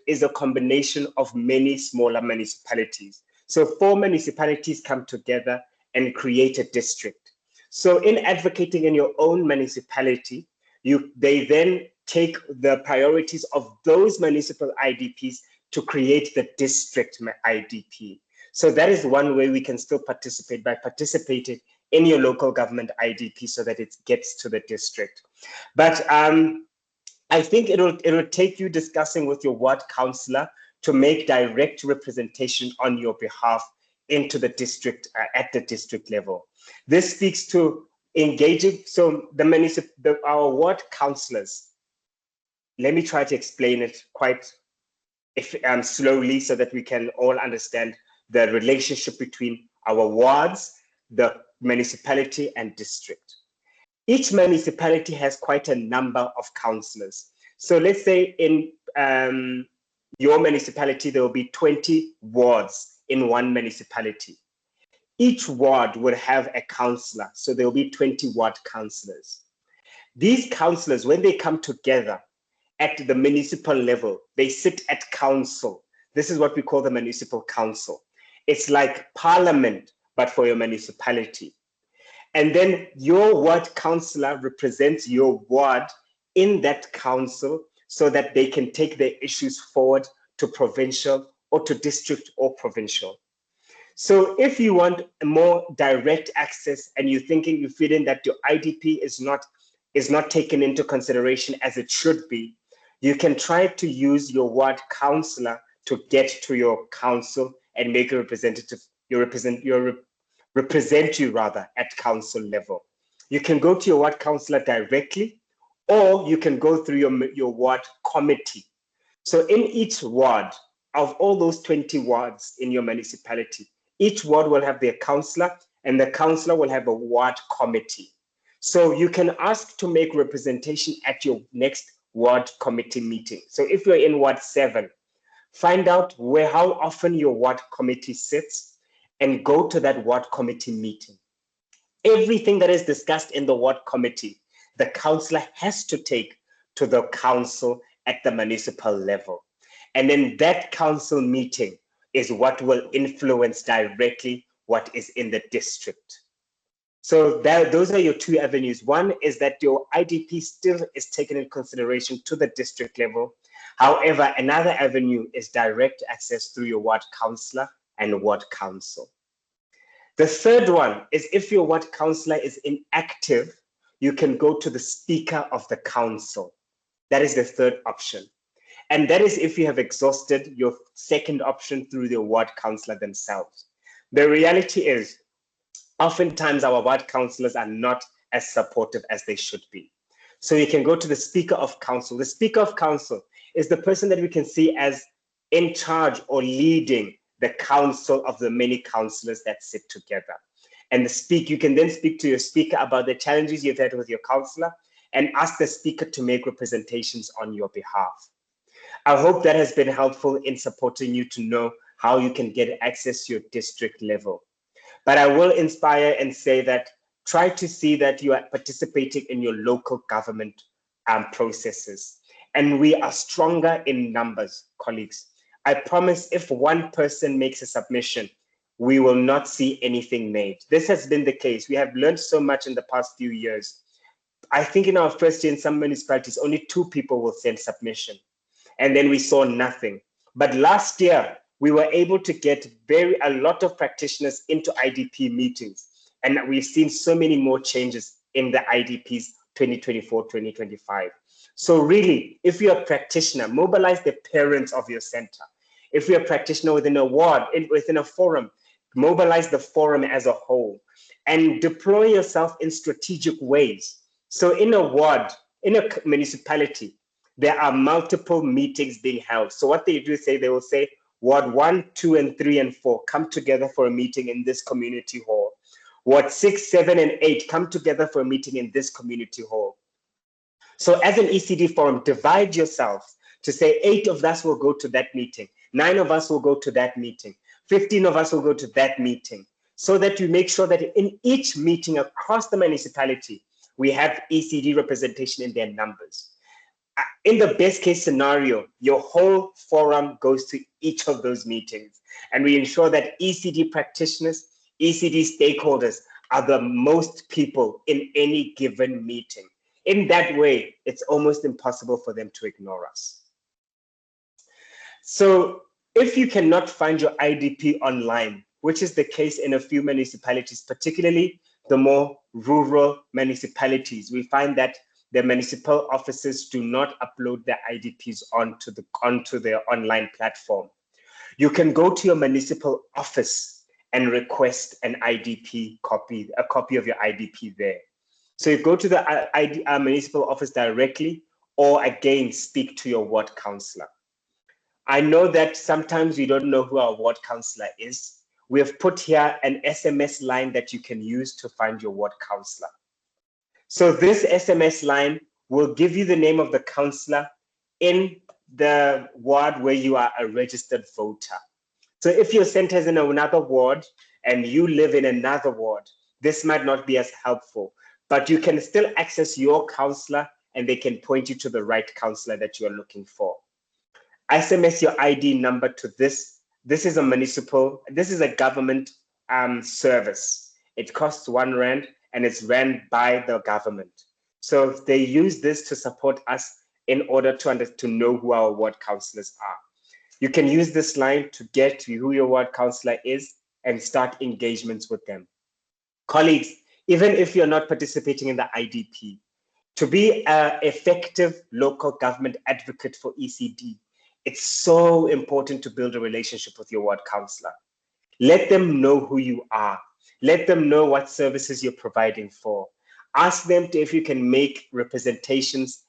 is a combination of many smaller municipalities. So 4 municipalities come together and create a district. So in advocating in your own municipality, they then take the priorities of those municipal IDPs to create the district IDP. So that is one way we can still participate, by participating in your local government IDP so that it gets to the district. But I think it'll take you discussing with your ward councillor to make direct representation on your behalf into the district at the district level. This speaks to engaging. So our ward councillors, let me try to explain it quite slowly so that we can all understand the relationship between our wards, the municipality and district. Each municipality has quite a number of councillors. So let's say in your municipality, there will be 20 wards in one municipality. Each ward would have a councillor, so there will be 20 ward councillors. These councillors, when they come together at the municipal level, they sit at council. This is what we call the municipal council. It's like parliament, but for your municipality. And then your ward councillor represents your ward in that council so that they can take their issues forward to provincial or to district or provincial. So if you want more direct access and you're feeling that your IDP is not taken into consideration as it should be, you can try to use your ward councillor to get to your council and make a representative, represent you rather at council level. You can go to your ward councillor directly, or you can go through your ward committee. So in each ward, of all those 20 wards in your municipality, each ward will have their councillor, and the councillor will have a ward committee. So you can ask to make representation at your next ward committee meeting. So if you're in Ward 7, find out how often your ward committee sits and go to that ward committee meeting. Everything that is discussed in the ward committee, the councillor has to take to the council at the municipal level. And then that council meeting is what will influence directly what is in the district. So those are your 2 avenues. One is that your IDP still is taken into consideration to the district level. However, another avenue is direct access through your ward councillor and ward council. The third one is, if your ward councillor is inactive, you can go to the speaker of the council. That is the third option. And that is if you have exhausted your second option through the ward councillor themselves. The reality is, oftentimes our ward councillors are not as supportive as they should be. So you can go to the Speaker of Council. The Speaker of Council is the person that we can see as in charge or leading the council of the many councillors that sit together. And you can then speak to your speaker about the challenges you've had with your councillor and ask the speaker to make representations on your behalf. I hope that has been helpful in supporting you to know how you can get access to your district level. But I will inspire and say that try to see that you are participating in your local government processes. And we are stronger in numbers, colleagues. I promise if one person makes a submission, we will not see anything made. This has been the case. We have learned so much in the past few years. I think in our first year in some municipalities, only 2 people will send submission. And then we saw nothing. But last year, we were able to get a lot of practitioners into IDP meetings. And we've seen so many more changes in the IDPs 2024-2025. So really, if you're a practitioner, mobilize the parents of your center. If you're a practitioner within a ward, within a forum, mobilize the forum as a whole and deploy yourself in strategic ways. So in a ward, in a municipality, there are multiple meetings being held. So what they do is they will say, Ward 1, 2, and 3, and 4 come together for a meeting in this community hall. Ward 6, 7, and 8 come together for a meeting in this community hall. So as an ECD forum, divide yourself to say 8 of us will go to that meeting, 9 of us will go to that meeting, 15 of us will go to that meeting, so that you make sure that in each meeting across the municipality, we have ECD representation in their numbers. In the best case scenario, your whole forum goes to each of those meetings, and we ensure that ECD practitioners, ECD stakeholders are the most people in any given meeting. In that way, it's almost impossible for them to ignore us. So if you cannot find your IDP online, which is the case in a few municipalities, particularly the more rural municipalities, we find that the municipal offices do not upload their IDPs onto their online platform. You can go to your municipal office and request an IDP copy, a copy of your IDP there. So you go to the municipal office directly, or again, speak to your ward councillor. I know that sometimes we don't know who our ward councillor is. We have put here an SMS line that you can use to find your ward councillor. So this SMS line will give you the name of the councillor in the ward where you are a registered voter. So if your center is in another ward and you live in another ward, this might not be as helpful, but you can still access your councillor and they can point you to the right councillor that you're looking for. SMS your ID number to this. This is a government service. It costs R1 and it's ran by the government. So they use this to support us in order to know who our ward councillors are. You can use this line to get to who your ward councillor is and start engagements with them. Colleagues, even if you're not participating in the IDP, to be an effective local government advocate for ECD, it's so important to build a relationship with your ward councillor. Let them know who you are. Let them know what services you're providing for. Ask them if you can make presentations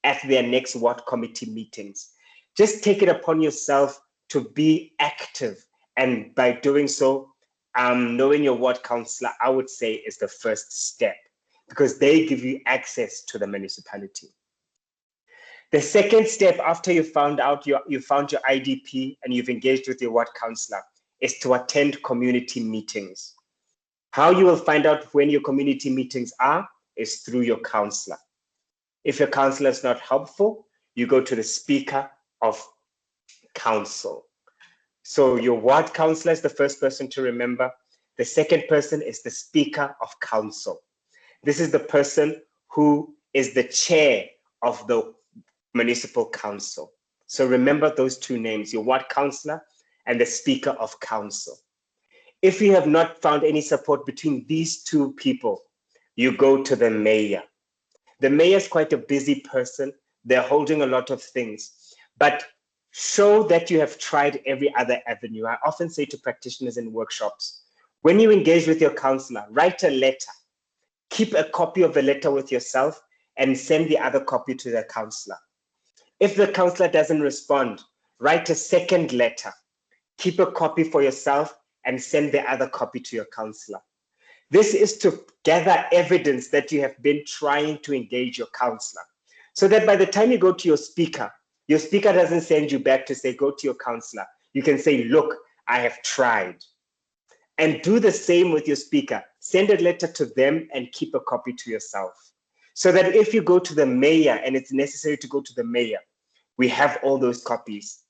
at their next ward committee meetings. Just take it upon yourself to be active. And by doing so, knowing your ward councillor, I would say, is the first step because they give you access to the municipality. The second step after you found your IDP and you've engaged with your ward councillor is to attend community meetings. How you will find out when your community meetings are is through your councillor. If your councillor is not helpful, you go to the Speaker of Council. So your ward councillor is the first person to remember. The second person is the Speaker of Council. This is the person who is the chair of the municipal council. So remember those two names, your ward councillor and the Speaker of Council. If you have not found any support between these two people, you go to the mayor. The mayor is quite a busy person, they're holding a lot of things, but show that you have tried every other avenue. I often say to practitioners in workshops, when you engage with your counselor, write a letter, keep a copy of the letter with yourself and send the other copy to the counselor. If the counselor doesn't respond, write a second letter, keep a copy for yourself and send the other copy to your counselor. This is to gather evidence that you have been trying to engage your counselor, so that by the time you go to your speaker doesn't send you back to say, go to your counselor. You can say, look, I have tried. And do the same with your speaker. Send a letter to them and keep a copy to yourself. So that if you go to the mayor and it's necessary to go to the mayor, we have all those copies.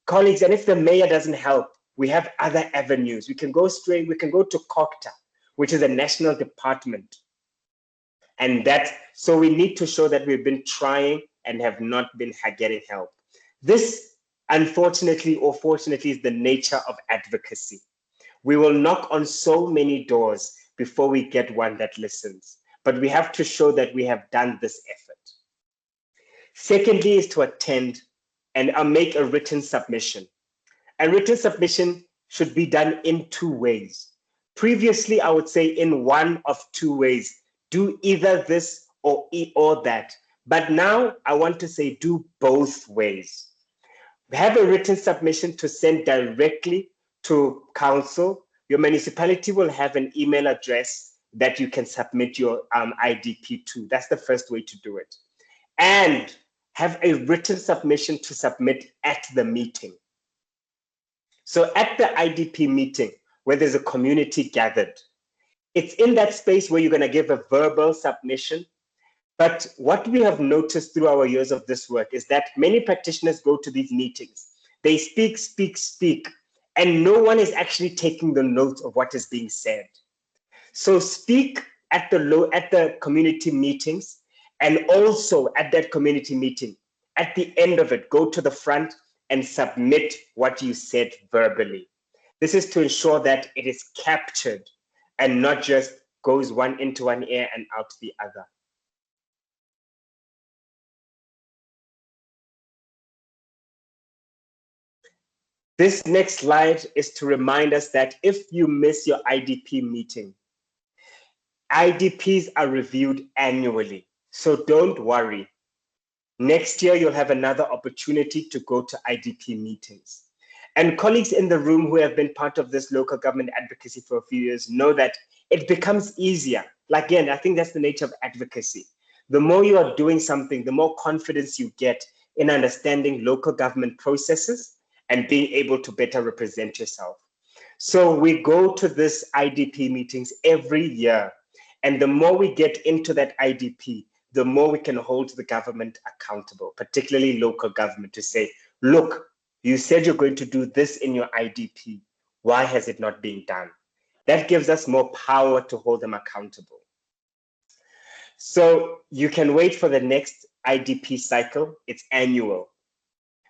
Colleagues, and if the mayor doesn't help, we have other avenues. We can go to COCTA, which is a national department. And so we need to show that we've been trying and have not been getting help. This, unfortunately or fortunately, is the nature of advocacy. We will knock on so many doors before we get one that listens, but we have to show that we have done this effort. Secondly is to attend and make a written submission. A written submission should be done in two ways. Previously, I would say in one of two ways. Do either this or that. But now I want to say do both ways. Have a written submission to send directly to council. Your municipality will have an email address that you can submit your IDP to. That's the first way to do it. And have a written submission to submit at the meeting. So at the IDP meeting, where there's a community gathered, it's in that space where you're going to give a verbal submission. But what we have noticed through our years of this work is that many practitioners go to these meetings. They speak, and no one is actually taking the note of what is being said. So speak at the community meetings, and also at that community meeting, at the end of it, go to the front and submit what you said verbally. This is to ensure that it is captured and not just goes into one ear and out the other. This next slide is to remind us that if you miss your IDP meeting, IDPs are reviewed annually, so don't worry. Next year, you'll have another opportunity to go to IDP meetings. And colleagues in the room who have been part of this local government advocacy for a few years know that it becomes easier. Again, I think that's the nature of advocacy. The more you are doing something, the more confidence you get in understanding local government processes and being able to better represent yourself. So we go to this IDP meetings every year. And the more we get into that IDP, the more we can hold the government accountable, particularly local government, to say, look, you said you're going to do this in your IDP. Why has it not been done? That gives us more power to hold them accountable. So you can wait for the next IDP cycle. It's annual.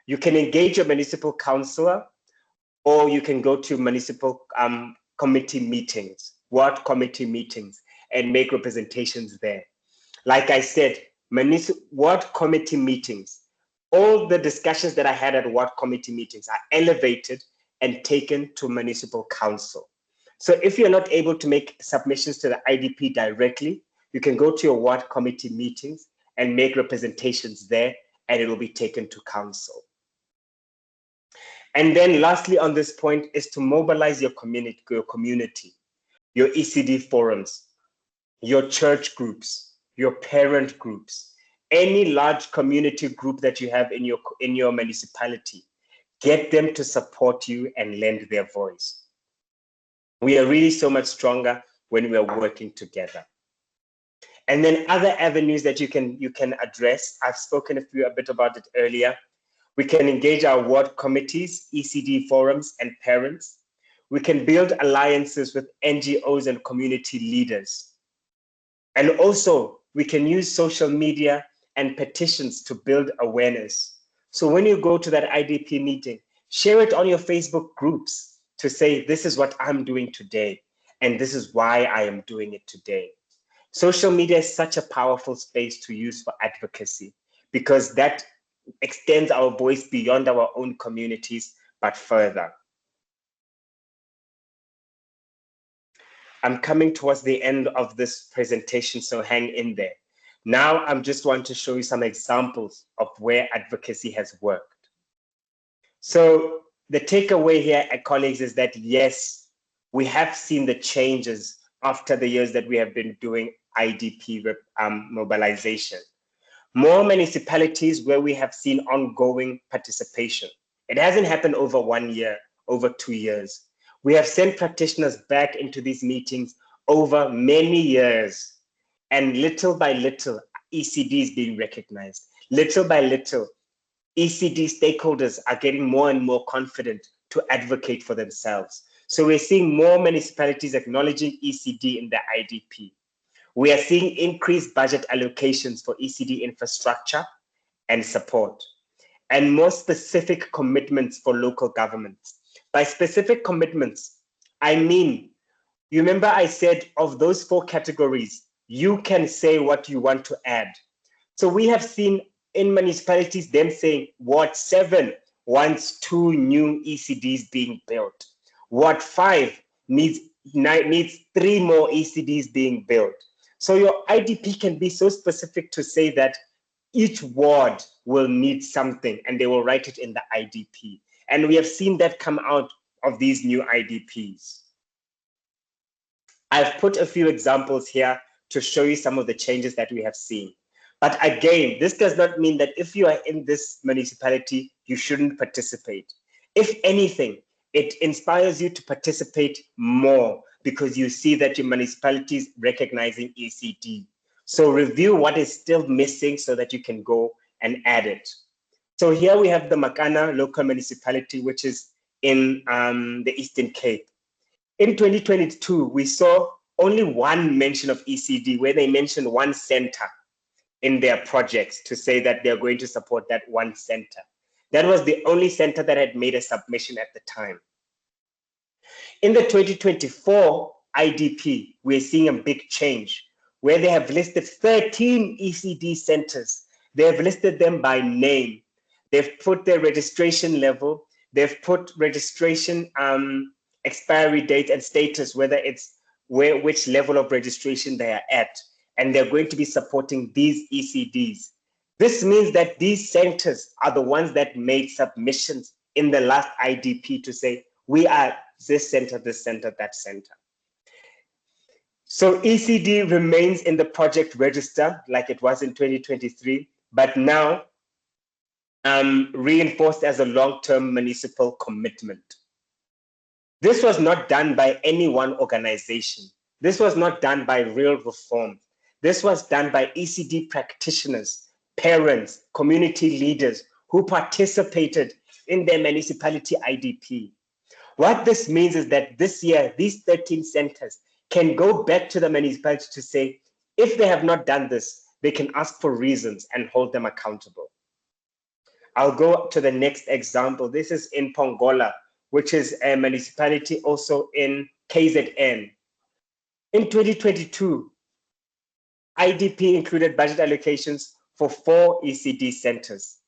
You can engage your municipal councillor, or you can go to municipal committee meetings, ward committee meetings, and make representations there. Like I said, ward committee meetings, all the discussions that I had at ward committee meetings are elevated and taken to municipal council. So if you're not able to make submissions to the IDP directly, you can go to your ward committee meetings and make representations there, and it will be taken to council. And then lastly on this point is to mobilize your community, your ECD forums, your church groups, your parent groups, any large community group that you have in your municipality. Get them to support you and lend their voice. We are really so much stronger when we are working together. And then other avenues that you can address, I've spoken a bit about it earlier. We can engage our ward committees, ECD forums, and parents. We can build alliances with NGOs and community leaders. And also, we can use social media and petitions to build awareness. So when you go to that IDP meeting, share it on your Facebook groups to say, this is what I'm doing today, and this is why I am doing it today. Social media is such a powerful space to use for advocacy, because that extends our voice beyond our own communities, but further. I'm coming towards the end of this presentation, so hang in there. Now, I just want to show you some examples of where advocacy has worked. So the takeaway here, colleagues, is that yes, we have seen the changes after the years that we have been doing IDP mobilization. More municipalities where we have seen ongoing participation. It hasn't happened over 1 year, over 2 years. We have sent practitioners back into these meetings over many years, and little by little, ECD is being recognized. Little by little, ECD stakeholders are getting more and more confident to advocate for themselves. So we're seeing more municipalities acknowledging ECD in the IDP. We are seeing increased budget allocations for ECD infrastructure and support, and more specific commitments for local governments. By specific commitments, I mean, you remember I said of those 4 categories, you can say what you want to add. So we have seen in municipalities them saying Ward 7 wants 2 new ECDs being built. Ward 5 needs 3 more ECDs being built. So your IDP can be so specific to say that each ward will need something and they will write it in the IDP. And we have seen that come out of these new IDPs. I've put a few examples here to show you some of the changes that we have seen. But again, this does not mean that if you are in this municipality, you shouldn't participate. If anything, it inspires you to participate more because you see that your municipality is recognizing ECD. So review what is still missing so that you can go and add it. So here we have the Makana local municipality, which is in the Eastern Cape. In 2022, we saw only 1 mention of ECD where they mentioned 1 center in their projects to say that they're going to support that 1 center. That was the only center that had made a submission at the time. In the 2024 IDP, we're seeing a big change where they have listed 13 ECD centers. They have listed them by name. They've put their registration level. They've put registration expiry date and status, whether it's which level of registration they are at. And they're going to be supporting these ECDs. This means that these centers are the ones that made submissions in the last IDP to say, we are this center, that center. So ECD remains in the project register like it was in 2023, but now reinforced as a long-term municipal commitment. This was not done by any one organization. This was not done by Real Reform. This was done by ECD practitioners, parents, community leaders who participated in their municipality IDP. What this means is that this year, these 13 centers can go back to the municipality to say, if they have not done this, they can ask for reasons and hold them accountable. I'll go to the next example. This is in Pongola, which is a municipality also in KZN. In 2022, IDP included budget allocations for 4 ECD centers.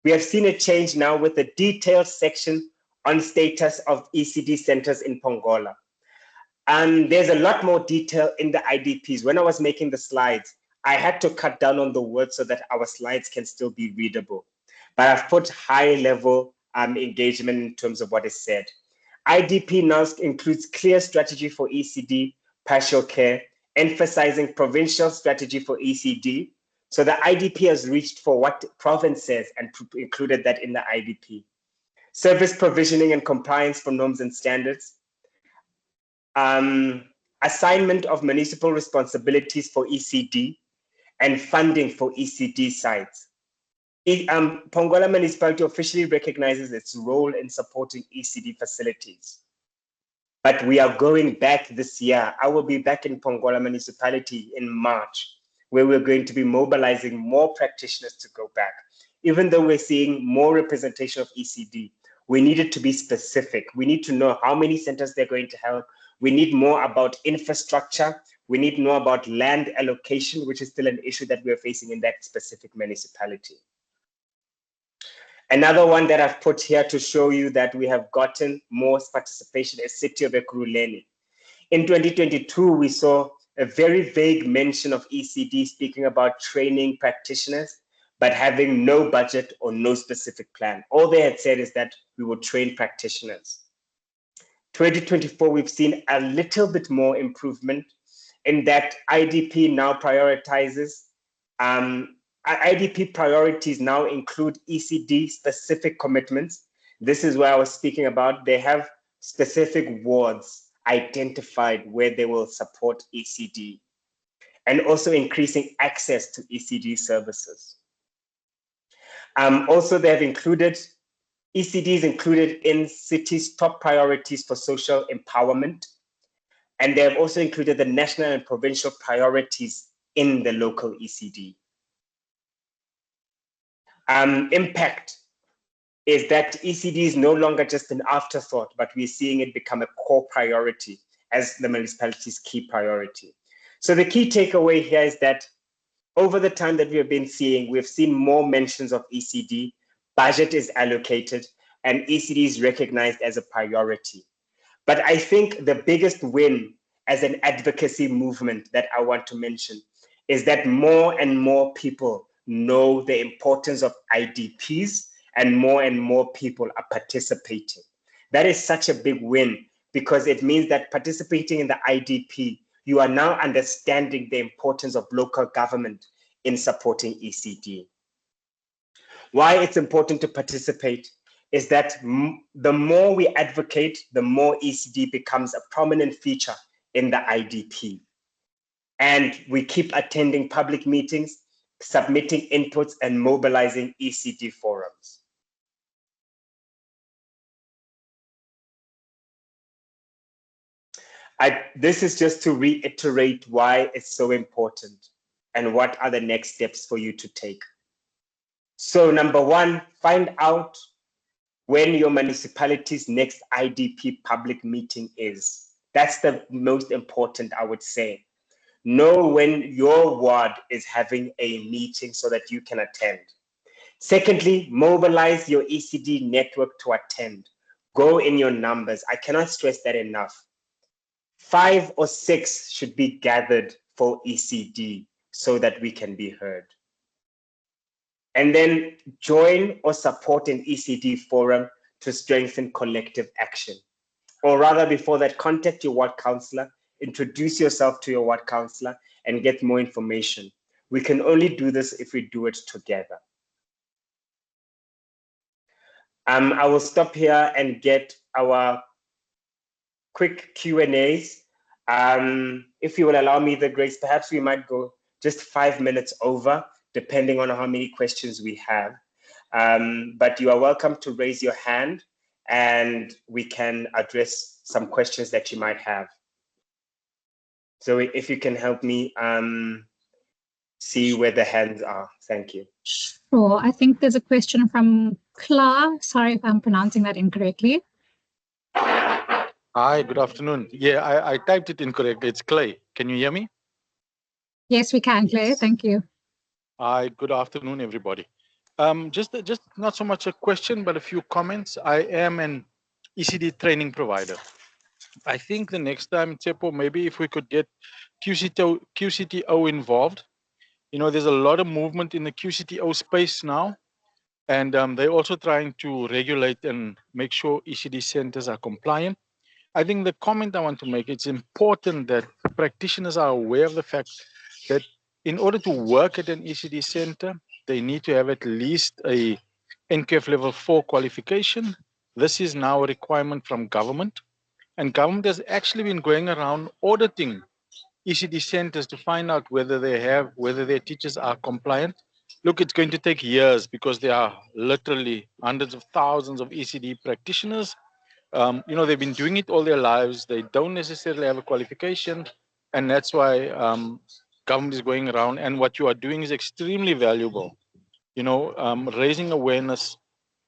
We have seen a change now with a detailed section on status of ECD centers in Pongola. And there's a lot more detail in the IDPs. When I was making the slides, I had to cut down on the words so that our slides can still be readable. But I've put high level engagement in terms of what is said. IDP now includes clear strategy for ECD, partial care, emphasizing provincial strategy for ECD. So the IDP has reached for what province says and included that in the IDP. Service provisioning and compliance for norms and standards. Assignment of municipal responsibilities for ECD and funding for ECD sites. Pongola municipality officially recognizes its role in supporting ECD facilities. But we are going back this year. I will be back in Pongola municipality in March, where we're going to be mobilizing more practitioners to go back. Even though we're seeing more representation of ECD, we need it to be specific. We need to know how many centers they're going to help. We need more about infrastructure. We need to know about land allocation, which is still an issue that we're facing in that specific municipality. Another one that I've put here to show you that we have gotten more participation is City of Ekurhuleni. In 2022, we saw a very vague mention of ECD speaking about training practitioners, but having no budget or no specific plan. All they had said is that we will train practitioners. 2024, we've seen a little bit more improvement in that IDP now prioritizes. IDP priorities now include ECD specific commitments. This is where I was speaking about. They have specific wards identified where they will support ECD, and also increasing access to ECD services. Also, they have included ECDs included in cities' top priorities for social empowerment, and they have also included the national and provincial priorities in the local ECD. Impact is that ECD is no longer just an afterthought, but we're seeing it become a core priority as the municipality's key priority. So the key takeaway here is that over the time that we have been seeing, we've seen more mentions of ECD, budget is allocated, and ECD is recognized as a priority. But I think the biggest win as an advocacy movement that I want to mention is that more and more people know the importance of IDPs, and more people are participating. That is such a big win, because it means that participating in the IDP, you are now understanding the importance of local government in supporting ECD. Why it's important to participate is that the more we advocate, the more ECD becomes a prominent feature in the IDP. And we keep attending public meetings, submitting inputs, and mobilizing ECD forums. This is just to reiterate why it's so important and what are the next steps for you to take. So number one, find out when your municipality's next IDP public meeting is. That's the most important, I would say. Know when your ward is having a meeting so that you can attend. Secondly, mobilize your ECD network to attend. Go in your numbers. I cannot stress that enough. 5 or 6 should be gathered for ECD so that we can be heard. And then join or support an ECD forum to strengthen collective action. Or rather, before that, contact your ward councillor, introduce yourself to your ward councillor, and get more information. We can only do this if we do it together. I will stop here and get our quick Q&As. If you will allow me the grace, perhaps we might go just 5 minutes over, depending on how many questions we have. But you are welcome to raise your hand and we can address some questions that you might have. So if you can help me see where the hands are. Thank you. Sure. I think there's a question from Kla. Sorry if I'm pronouncing that incorrectly. Hi, good afternoon. Yeah, I typed it incorrectly. It's Clay. Can you hear me? Yes, we can, Clay. Thank you. Hi, good afternoon, everybody. Just not so much a question, but a few comments. I am an ECD training provider. I think the next time, Tsepo, maybe if we could get QCTO involved. You know, there's a lot of movement in the QCTO space now, and they're also trying to regulate and make sure ECD centers are compliant. I think the comment I want to make, it's important that practitioners are aware of the fact that in order to work at an ECD center, they need to have at least a NQF level 4 qualification. This is now a requirement from government, and government has actually been going around auditing ECD centers to find out whether their teachers are compliant. Look, it's going to take years because there are literally hundreds of thousands of ECD practitioners. You know, they've been doing it all their lives. They don't necessarily have a qualification, and that's why government is going around. And what you are doing is extremely valuable. You know, raising awareness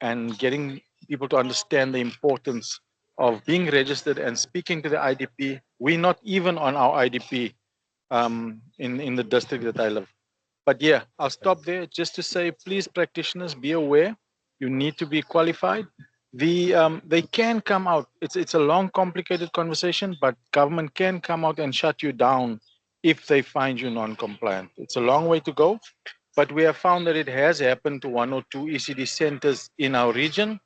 and getting people to understand the importance of being registered and speaking to the IDP. We're not even on our IDP in the district that I live. But yeah, I'll stop there just to say, please, practitioners, be aware. You need to be qualified. They can come out. It's a long, complicated conversation, but government can come out and shut you down if they find you non-compliant. It's a long way to go, but we have found that it has happened to one or two ECD centers in our region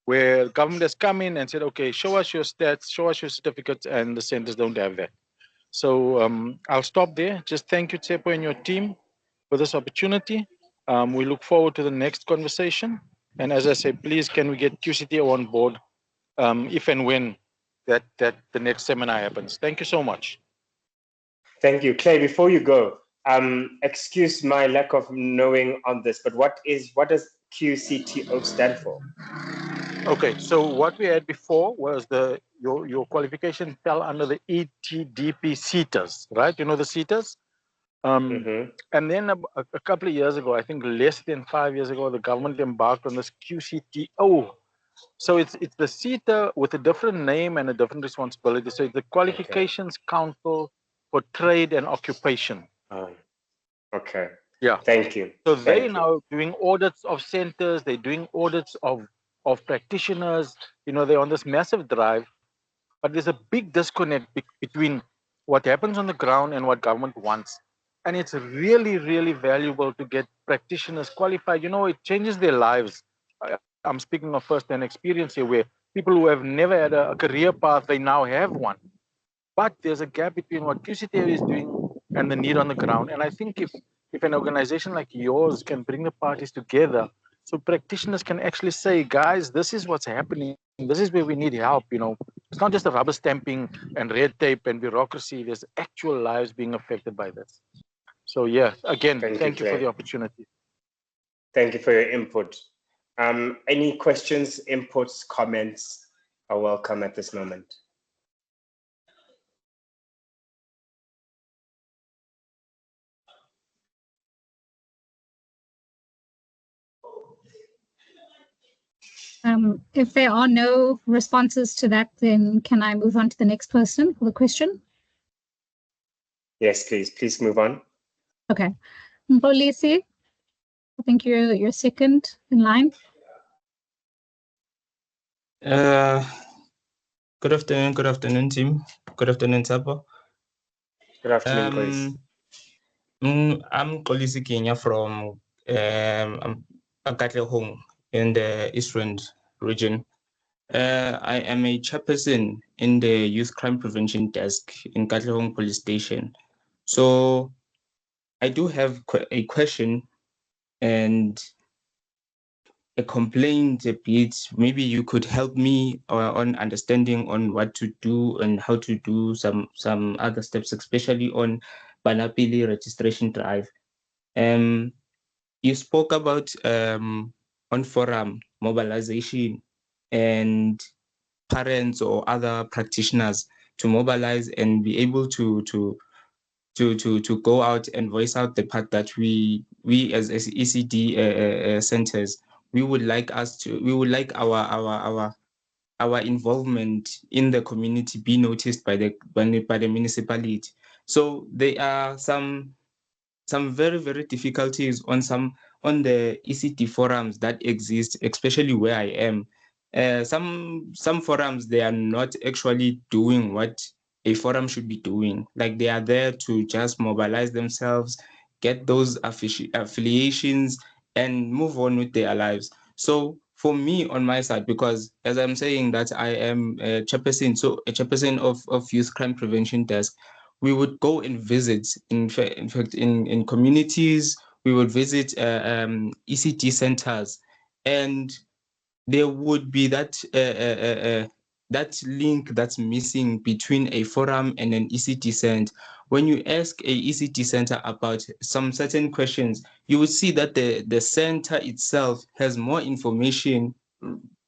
where government has come in and said, okay, show us your stats, show us your certificates, and the centers don't have that. So I'll stop there. Just thank you, Tsepo, and your team for this opportunity. We look forward to the next conversation. And as I say, please, can we get QCTO on board if and when that the next seminar happens? Thank you so much. Thank you. Clay, before you go, excuse my lack of knowing on this, but what does QCTO stand for? Okay, so what we had before was your qualification fell under the ETDP CETAs, right? You know the CETAs? And then a couple of years ago, I think less than 5 years ago, the government embarked on this QCTO. So it's the CETA with a different name and a different responsibility. So it's the Qualifications Council for Trade and Occupation. Okay. Yeah. Thank you. So they're now doing audits of centers. They're doing audits of practitioners. You know, they're on this massive drive. But there's a big disconnect between what happens on the ground and what government wants. And it's really, really valuable to get practitioners qualified. You know, it changes their lives. I'm speaking of first-hand experience here, where people who have never had a career path, they now have one. But there's a gap between what QCTO is doing and the need on the ground. And I think if an organization like yours can bring the parties together, so practitioners can actually say, guys, this is what's happening. This is where we need help. You know, it's not just a rubber stamping and red tape and bureaucracy. There's actual lives being affected by this. So yeah, again, thank you for the opportunity. Thank you for your input. Any questions, inputs, comments are welcome at this moment. If there are no responses to that, then can I move on to the next person for the question? Yes, please. Please move on. Okay. Mpolisi, I think you're second in line. Good afternoon, team. Good afternoon, Tsepo. Good afternoon, I'm Kolisi Kenya from Katlehong in the Eastern region. I am a chairperson in the Youth Crime Prevention Desk in Katlehong Police Station. So I do have a question and a complaint a bit. Maybe you could help me on understanding on what to do and how to do some other steps, especially on Banapili registration drive. You spoke about on forum mobilization and parents or other practitioners to mobilize and be able to go out and voice out the part that we as ECD centers, we would like our involvement in the community be noticed by the municipality. So there are some very, very difficulties on the ECD forums that exist, especially where I am. Some forums, they are not actually doing what a forum should be doing. Like, they are there to just mobilize themselves, get those affiliations, and move on with their lives. So for me, on my side, because as I'm saying that I am a chairperson of Youth Crime Prevention Desk, we would go and visit, in fact, in communities. We would visit ECD centers, and there would be that link that's missing between a forum and an ECD center. When you ask a ECD center about some certain questions, you would see that the center itself has more information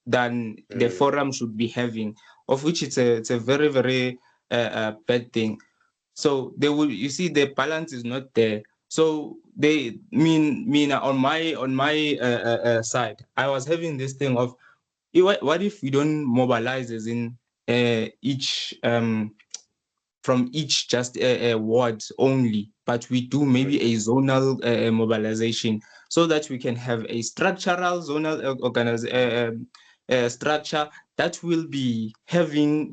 than the forum should be having, of which it's a very, very bad thing. So you see, the balance is not there. So they mean on my side, I was having this thing of, what if we don't mobilize as in each from each just a ward only, but we do maybe a zonal mobilization, so that we can have a structural zonal structure that will be having,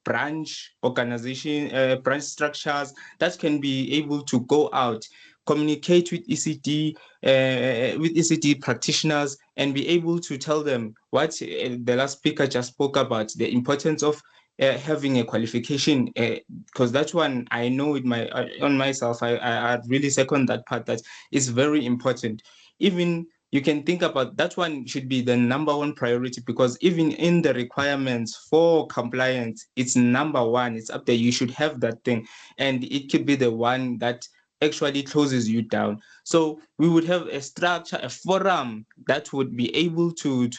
branch organization, branch structures that can be able to go out, communicate with ECD practitioners, and be able to tell them what the last speaker just spoke about, the importance of having a qualification, because that one I know it on myself. I really second that part. That is very important. Even you can think about that one should be the number one priority, because even in the requirements for compliance, it's number one. It's up there. You should have that thing, and it could be the one that actually closes you down. So we would have a structure, a forum that would be able to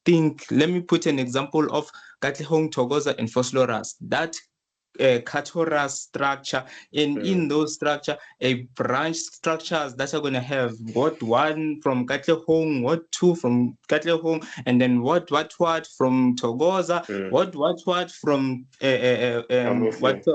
think. Let me put an example of Katlehong, Thokoza, and Vosloorus. That Katoras structure, and in those structure, a branch structures that are going to have what one from Katlehong, what two from Katlehong, and then what from Thokoza, what from what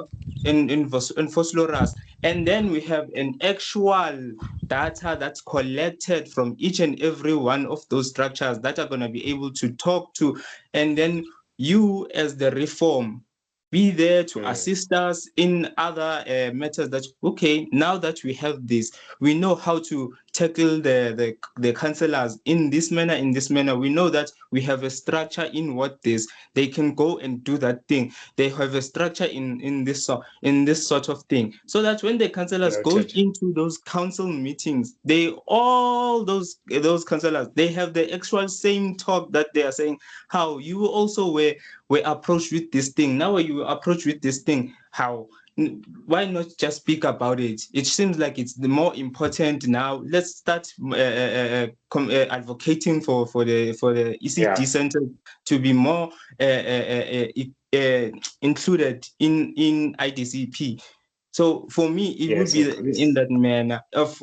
in Vosloorus. And then we have an actual data that's collected from each and every one of those structures that are going to be able to talk to, and then you as the reform be there to assist us in other matters. That okay, now that we have this, we know how to tackle the councillors in this manner. We know that we have a structure in what this, they can go and do that thing. They have a structure in this sort of thing, so that when the councillors go into those council meetings, all those councillors, they have the actual same talk that they are saying, how you also were approached with this thing. Now you approach with this thing, how? Why not just speak about it? It seems like it's the more important now. Let's start advocating for the ECD center to be more included in IDCP. So for me, it would be in that manner of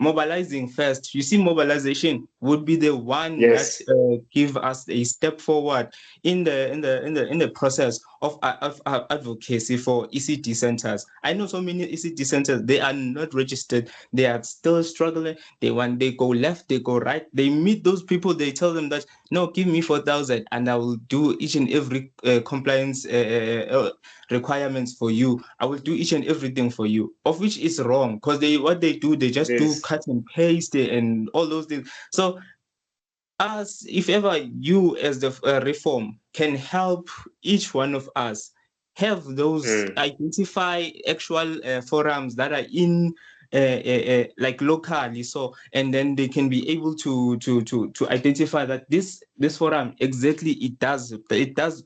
mobilizing first. You see, mobilization would be the one that give us a step forward in the process of advocacy for ECD centers. I know so many ECD centers, they are not registered. They are still struggling. They go left, they go right. They meet those people. They tell them that, no, give me 4,000 and I will do each and every compliance requirements for you. I will do each and everything for you, of which is wrong, because what they do, they just do cut and paste and all those things. So as if ever you as the reform can help each one of us have those identify actual forums that are in like locally, so, and then they can be able to identify that this forum exactly it does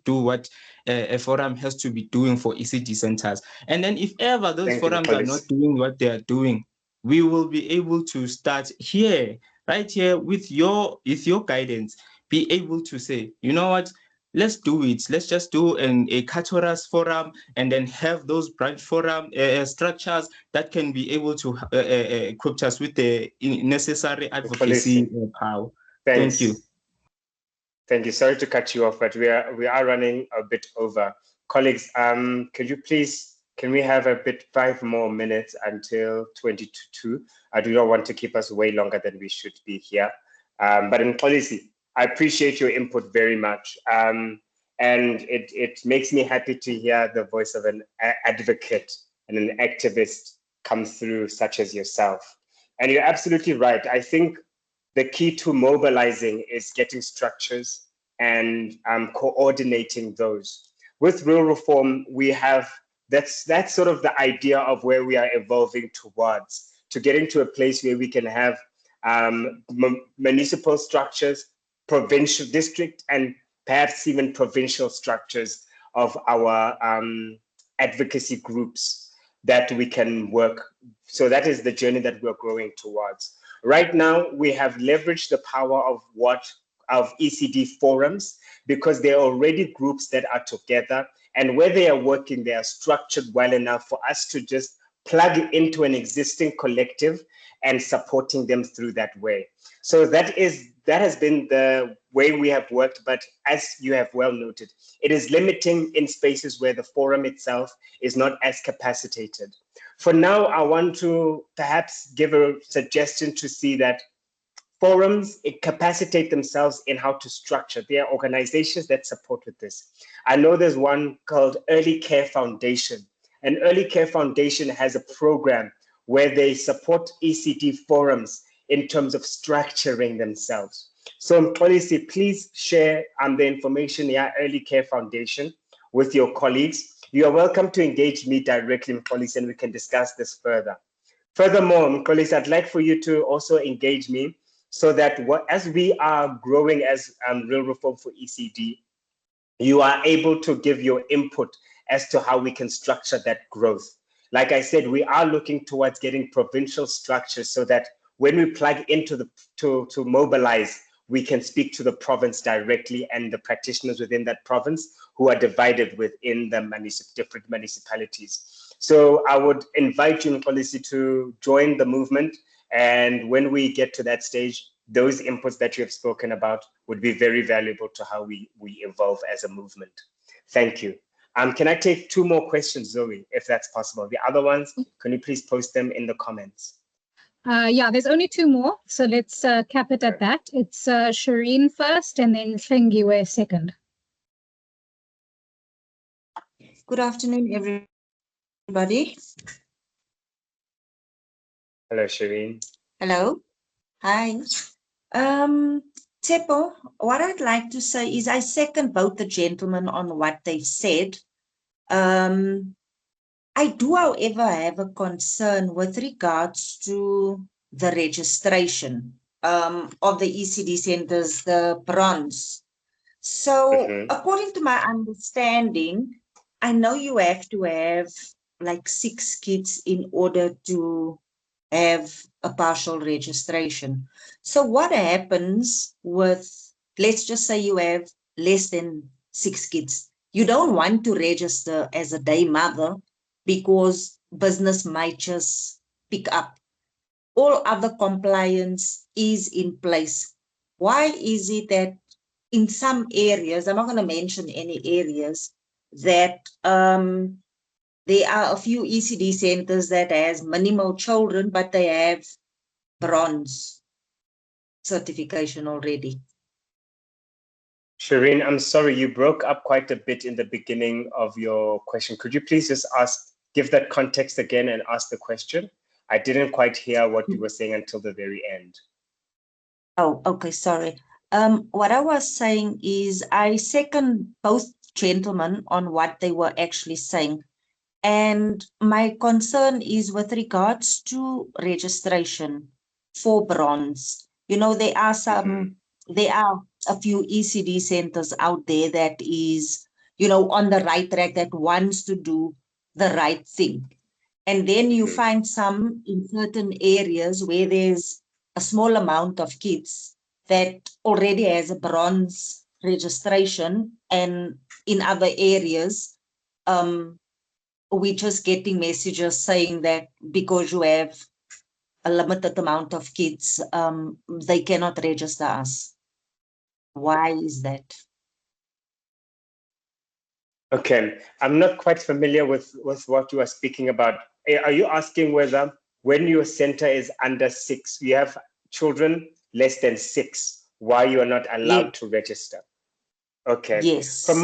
do what a forum has to be doing for ECD centers. And then if ever those forums are not doing what they are doing, we will be able to start here, right here, with your guidance, be able to say, you know what, let's do it. Let's just do a Katoras forum, and then have those branch forum structures that can be able to equip us with the necessary advocacy power. Thank you. Thank you. Sorry to cut you off, but we are running a bit over. Colleagues, could you please, can we have 5 more minutes until 22? I do not want to keep us way longer than we should be here. But in policy, I appreciate your input very much. And it makes me happy to hear the voice of an advocate and an activist come through, such as yourself. And you're absolutely right. I think the key to mobilizing is getting structures and coordinating those. With real reform, we have, that's sort of the idea of where we are evolving towards, to getting to a place where we can have municipal structures, provincial, district, and perhaps even provincial structures of our advocacy groups that we can work. So that is the journey that we're growing towards. Right now, we have leveraged the power of ECD forums, because there are already groups that are together, and where they are working, they are structured well enough for us to just plug into an existing collective and supporting them through that way. So that has been the way we have worked, but as you have well noted, it is limiting in spaces where the forum itself is not as capacitated. For now, I want to perhaps give a suggestion to see that forums capacitate themselves in how to structure. There are organizations that support with this. I know there's one called Early Care Foundation. And Early Care Foundation has a program where they support ECD forums in terms of structuring themselves. So policy, please share the information here, Early Care Foundation, with your colleagues. You are welcome to engage me directly, policy, and we can discuss this further. Furthermore, colleagues, I'd like for you to also engage me so that as we are growing as Real Reform for ECD, you are able to give your input as to how we can structure that growth. Like I said, we are looking towards getting provincial structures so that when we plug into to mobilize, we can speak to the province directly and the practitioners within that province who are divided within the different municipalities. So I would invite you, Mpolisi, to join the movement. And when we get to that stage, those inputs that you have spoken about would be very valuable to how we evolve as a movement. Thank you. Can I take 2 more questions, Zoe, if that's possible? The other ones, can you please post them in the comments? Yeah, there's only 2 more, so let's cap it at that. It's Shireen first and then Hlengiwe second. Good afternoon, everybody. Hello, Shireen. Hello. Hi. Tsepo, what I'd like to say is I second both the gentlemen on what they've said. I do, however, have a concern with regards to the registration of the ECD centers, the bronze. So according to my understanding, I know you have to have like 6 kids in order to have a partial registration. So what happens with, let's just say you have less than 6 kids. You don't want to register as a day mother because business might just pick up. All other compliance is in place. Why is it that in some areas, I'm not going to mention any areas, that there are a few ECD centers that has minimal children, but they have bronze certification already? Shireen, I'm sorry, you broke up quite a bit in the beginning of your question. Could you please just give that context again and ask the question? I didn't quite hear what you were saying until the very end. Oh, okay, sorry. What I was saying is I second both gentlemen on what they were actually saying. And my concern is with regards to registration for bronze. You know, there are a few ECD centers out there that is, you know, on the right track, that wants to do the right thing. And then you find some in certain areas where there's a small amount of kids that already has a bronze registration, and in other areas, we're just getting messages saying that because you have a limited amount of kids, they cannot register us. Why is that? Okay, I'm not quite familiar with what you are speaking about. Are you asking whether when your center is under 6, you have children less than 6, why you are not allowed to register? Okay. Yes. From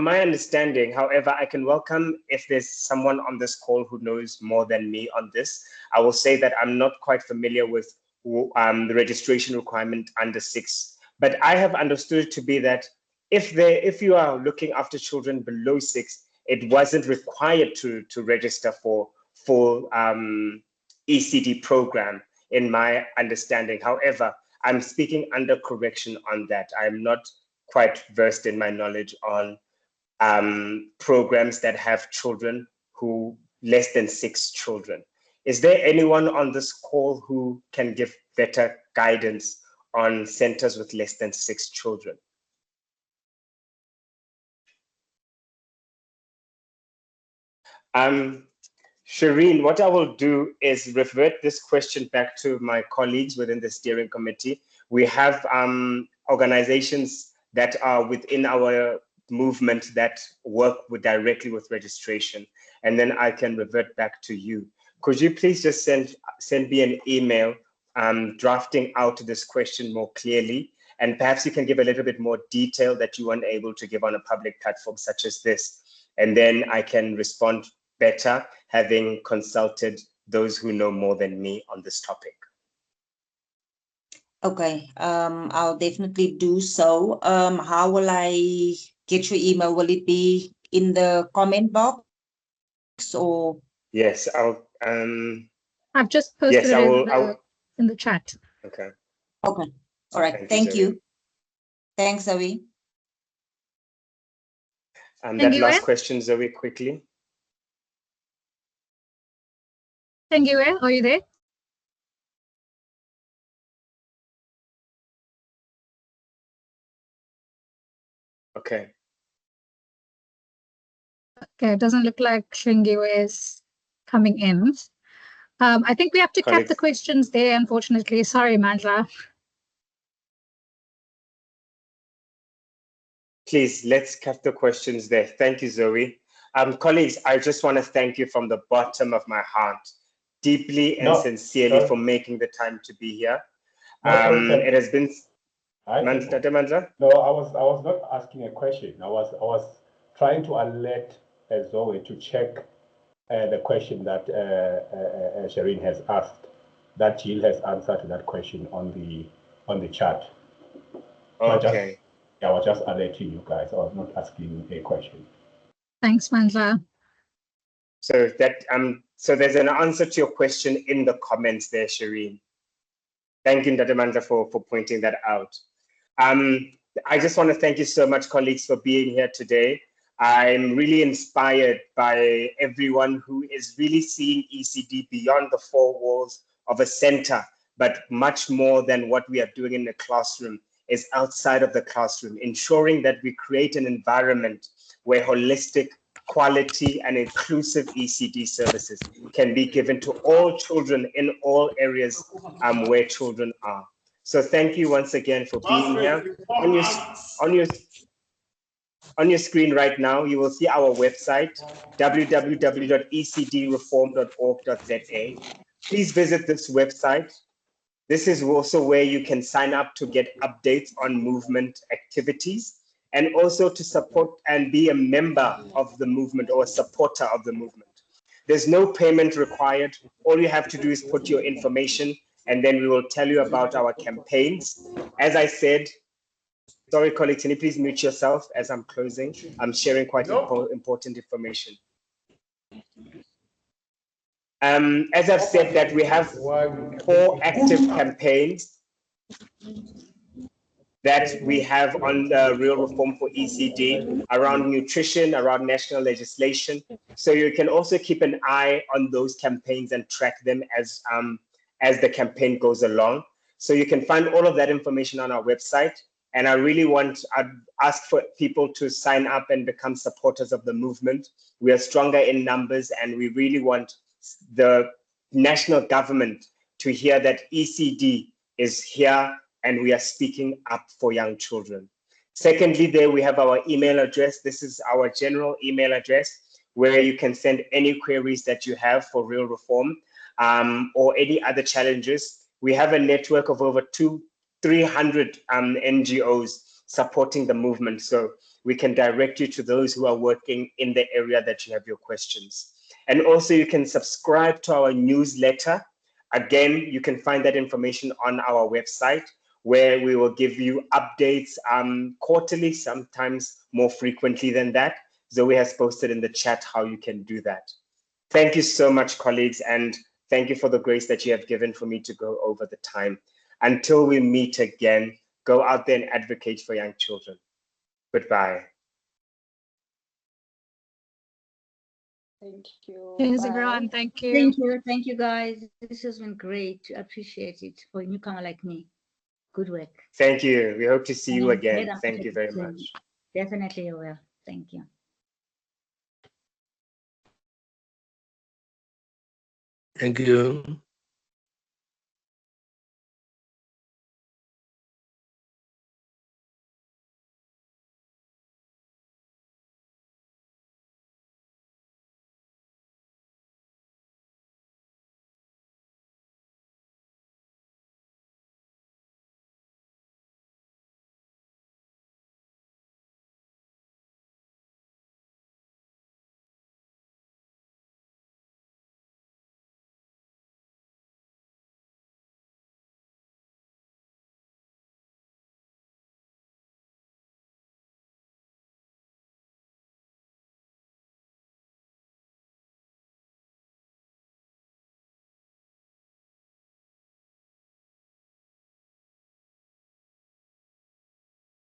my understanding, however, I can welcome if there's someone on this call who knows more than me on this. I will say that I'm not quite familiar with the registration requirement under 6, but I have understood it to be that if you are looking after children below 6, it wasn't required to register for full ECD program, in my understanding. However, I'm speaking under correction on that. I'm not quite versed in my knowledge on programs that have children who less than 6 children. Is there anyone on this call who can give better guidance on centers with less than 6 children? Shireen, what I will do is revert this question back to my colleagues within the steering committee. We have organizations that are within our movement that work directly with registration, and then I can revert back to you. Could you please just send me an email drafting out this question more clearly, and perhaps you can give a little bit more detail that you weren't able to give on a public platform such as this, and then I can respond better, having consulted those who know more than me on this topic. Okay, I'll definitely do so. How will I get your email? Will it be in the comment box or? Yes, I've just posted yes, it in the chat. Okay. Okay. All right. Thank you. Thanks, Zoe. That last question, Zoe, quickly. Thank you. Are you there? Okay. Okay, it doesn't look like Shingiwe is coming in. I think we have to cap the questions there, unfortunately. Sorry, Mandla. Please, let's cap the questions there. Thank you, Zoe. Colleagues, I just want to thank you from the bottom of my heart, deeply and sincerely for making the time to be here. It has been... Mandla? No, I was not asking a question. I was trying to alert Zoe to check the question that Shireen has asked, that Jill has answered that question on the chat. Okay. I was just alerting you guys. I was not asking a question. Thanks, Mandla. So that so there's an answer to your question in the comments there, Shireen. Thank you, Ndate Mandla, for pointing that out. I just want to thank you so much, colleagues, for being here today. I'm really inspired by everyone who is really seeing ECD beyond the four walls of a center, but much more than what we are doing in the classroom is outside of the classroom, ensuring that we create an environment where holistic, quality, and inclusive ECD services can be given to all children in all areas where children are. So thank you once again for being here. On your screen right now, you will see our website, www.ecdreform.org.za. Please visit this website. This is also where you can sign up to get updates on movement activities and also to support and be a member of the movement or a supporter of the movement. There's no payment required. All you have to do is put your information and then we will tell you about our campaigns. As I said, sorry, colleagues, can you please mute yourself as I'm closing? I'm sharing quite important information. As I've said that we have 4 active campaigns that we have on the Real Reform for ECD around nutrition, around national legislation. So you can also keep an eye on those campaigns and track them as the campaign goes along. So you can find all of that information on our website. And I'd ask for people to sign up and become supporters of the movement. We are stronger in numbers and we really want the national government to hear that ECD is here and we are speaking up for young children. Secondly, there we have our email address. This is our general email address where you can send any queries that you have for Real Reform or any other challenges. We have a network of over 300 NGOs supporting the movement. So we can direct you to those who are working in the area that you have your questions. And also you can subscribe to our newsletter. Again, you can find that information on our website where we will give you updates quarterly, sometimes more frequently than that. Zoe has posted in the chat how you can do that. Thank you so much, colleagues, and thank you for the grace that you have given for me to go over the time. Until we meet again, go out there and advocate for young children. Goodbye. Thank you. Cheers, everyone. Thank you. Thank you. Thank you, guys. This has been great. I appreciate it for a newcomer like me. Good work. Thank you. We hope to see you again. Thank you very much. Definitely you will. Thank you. Thank you.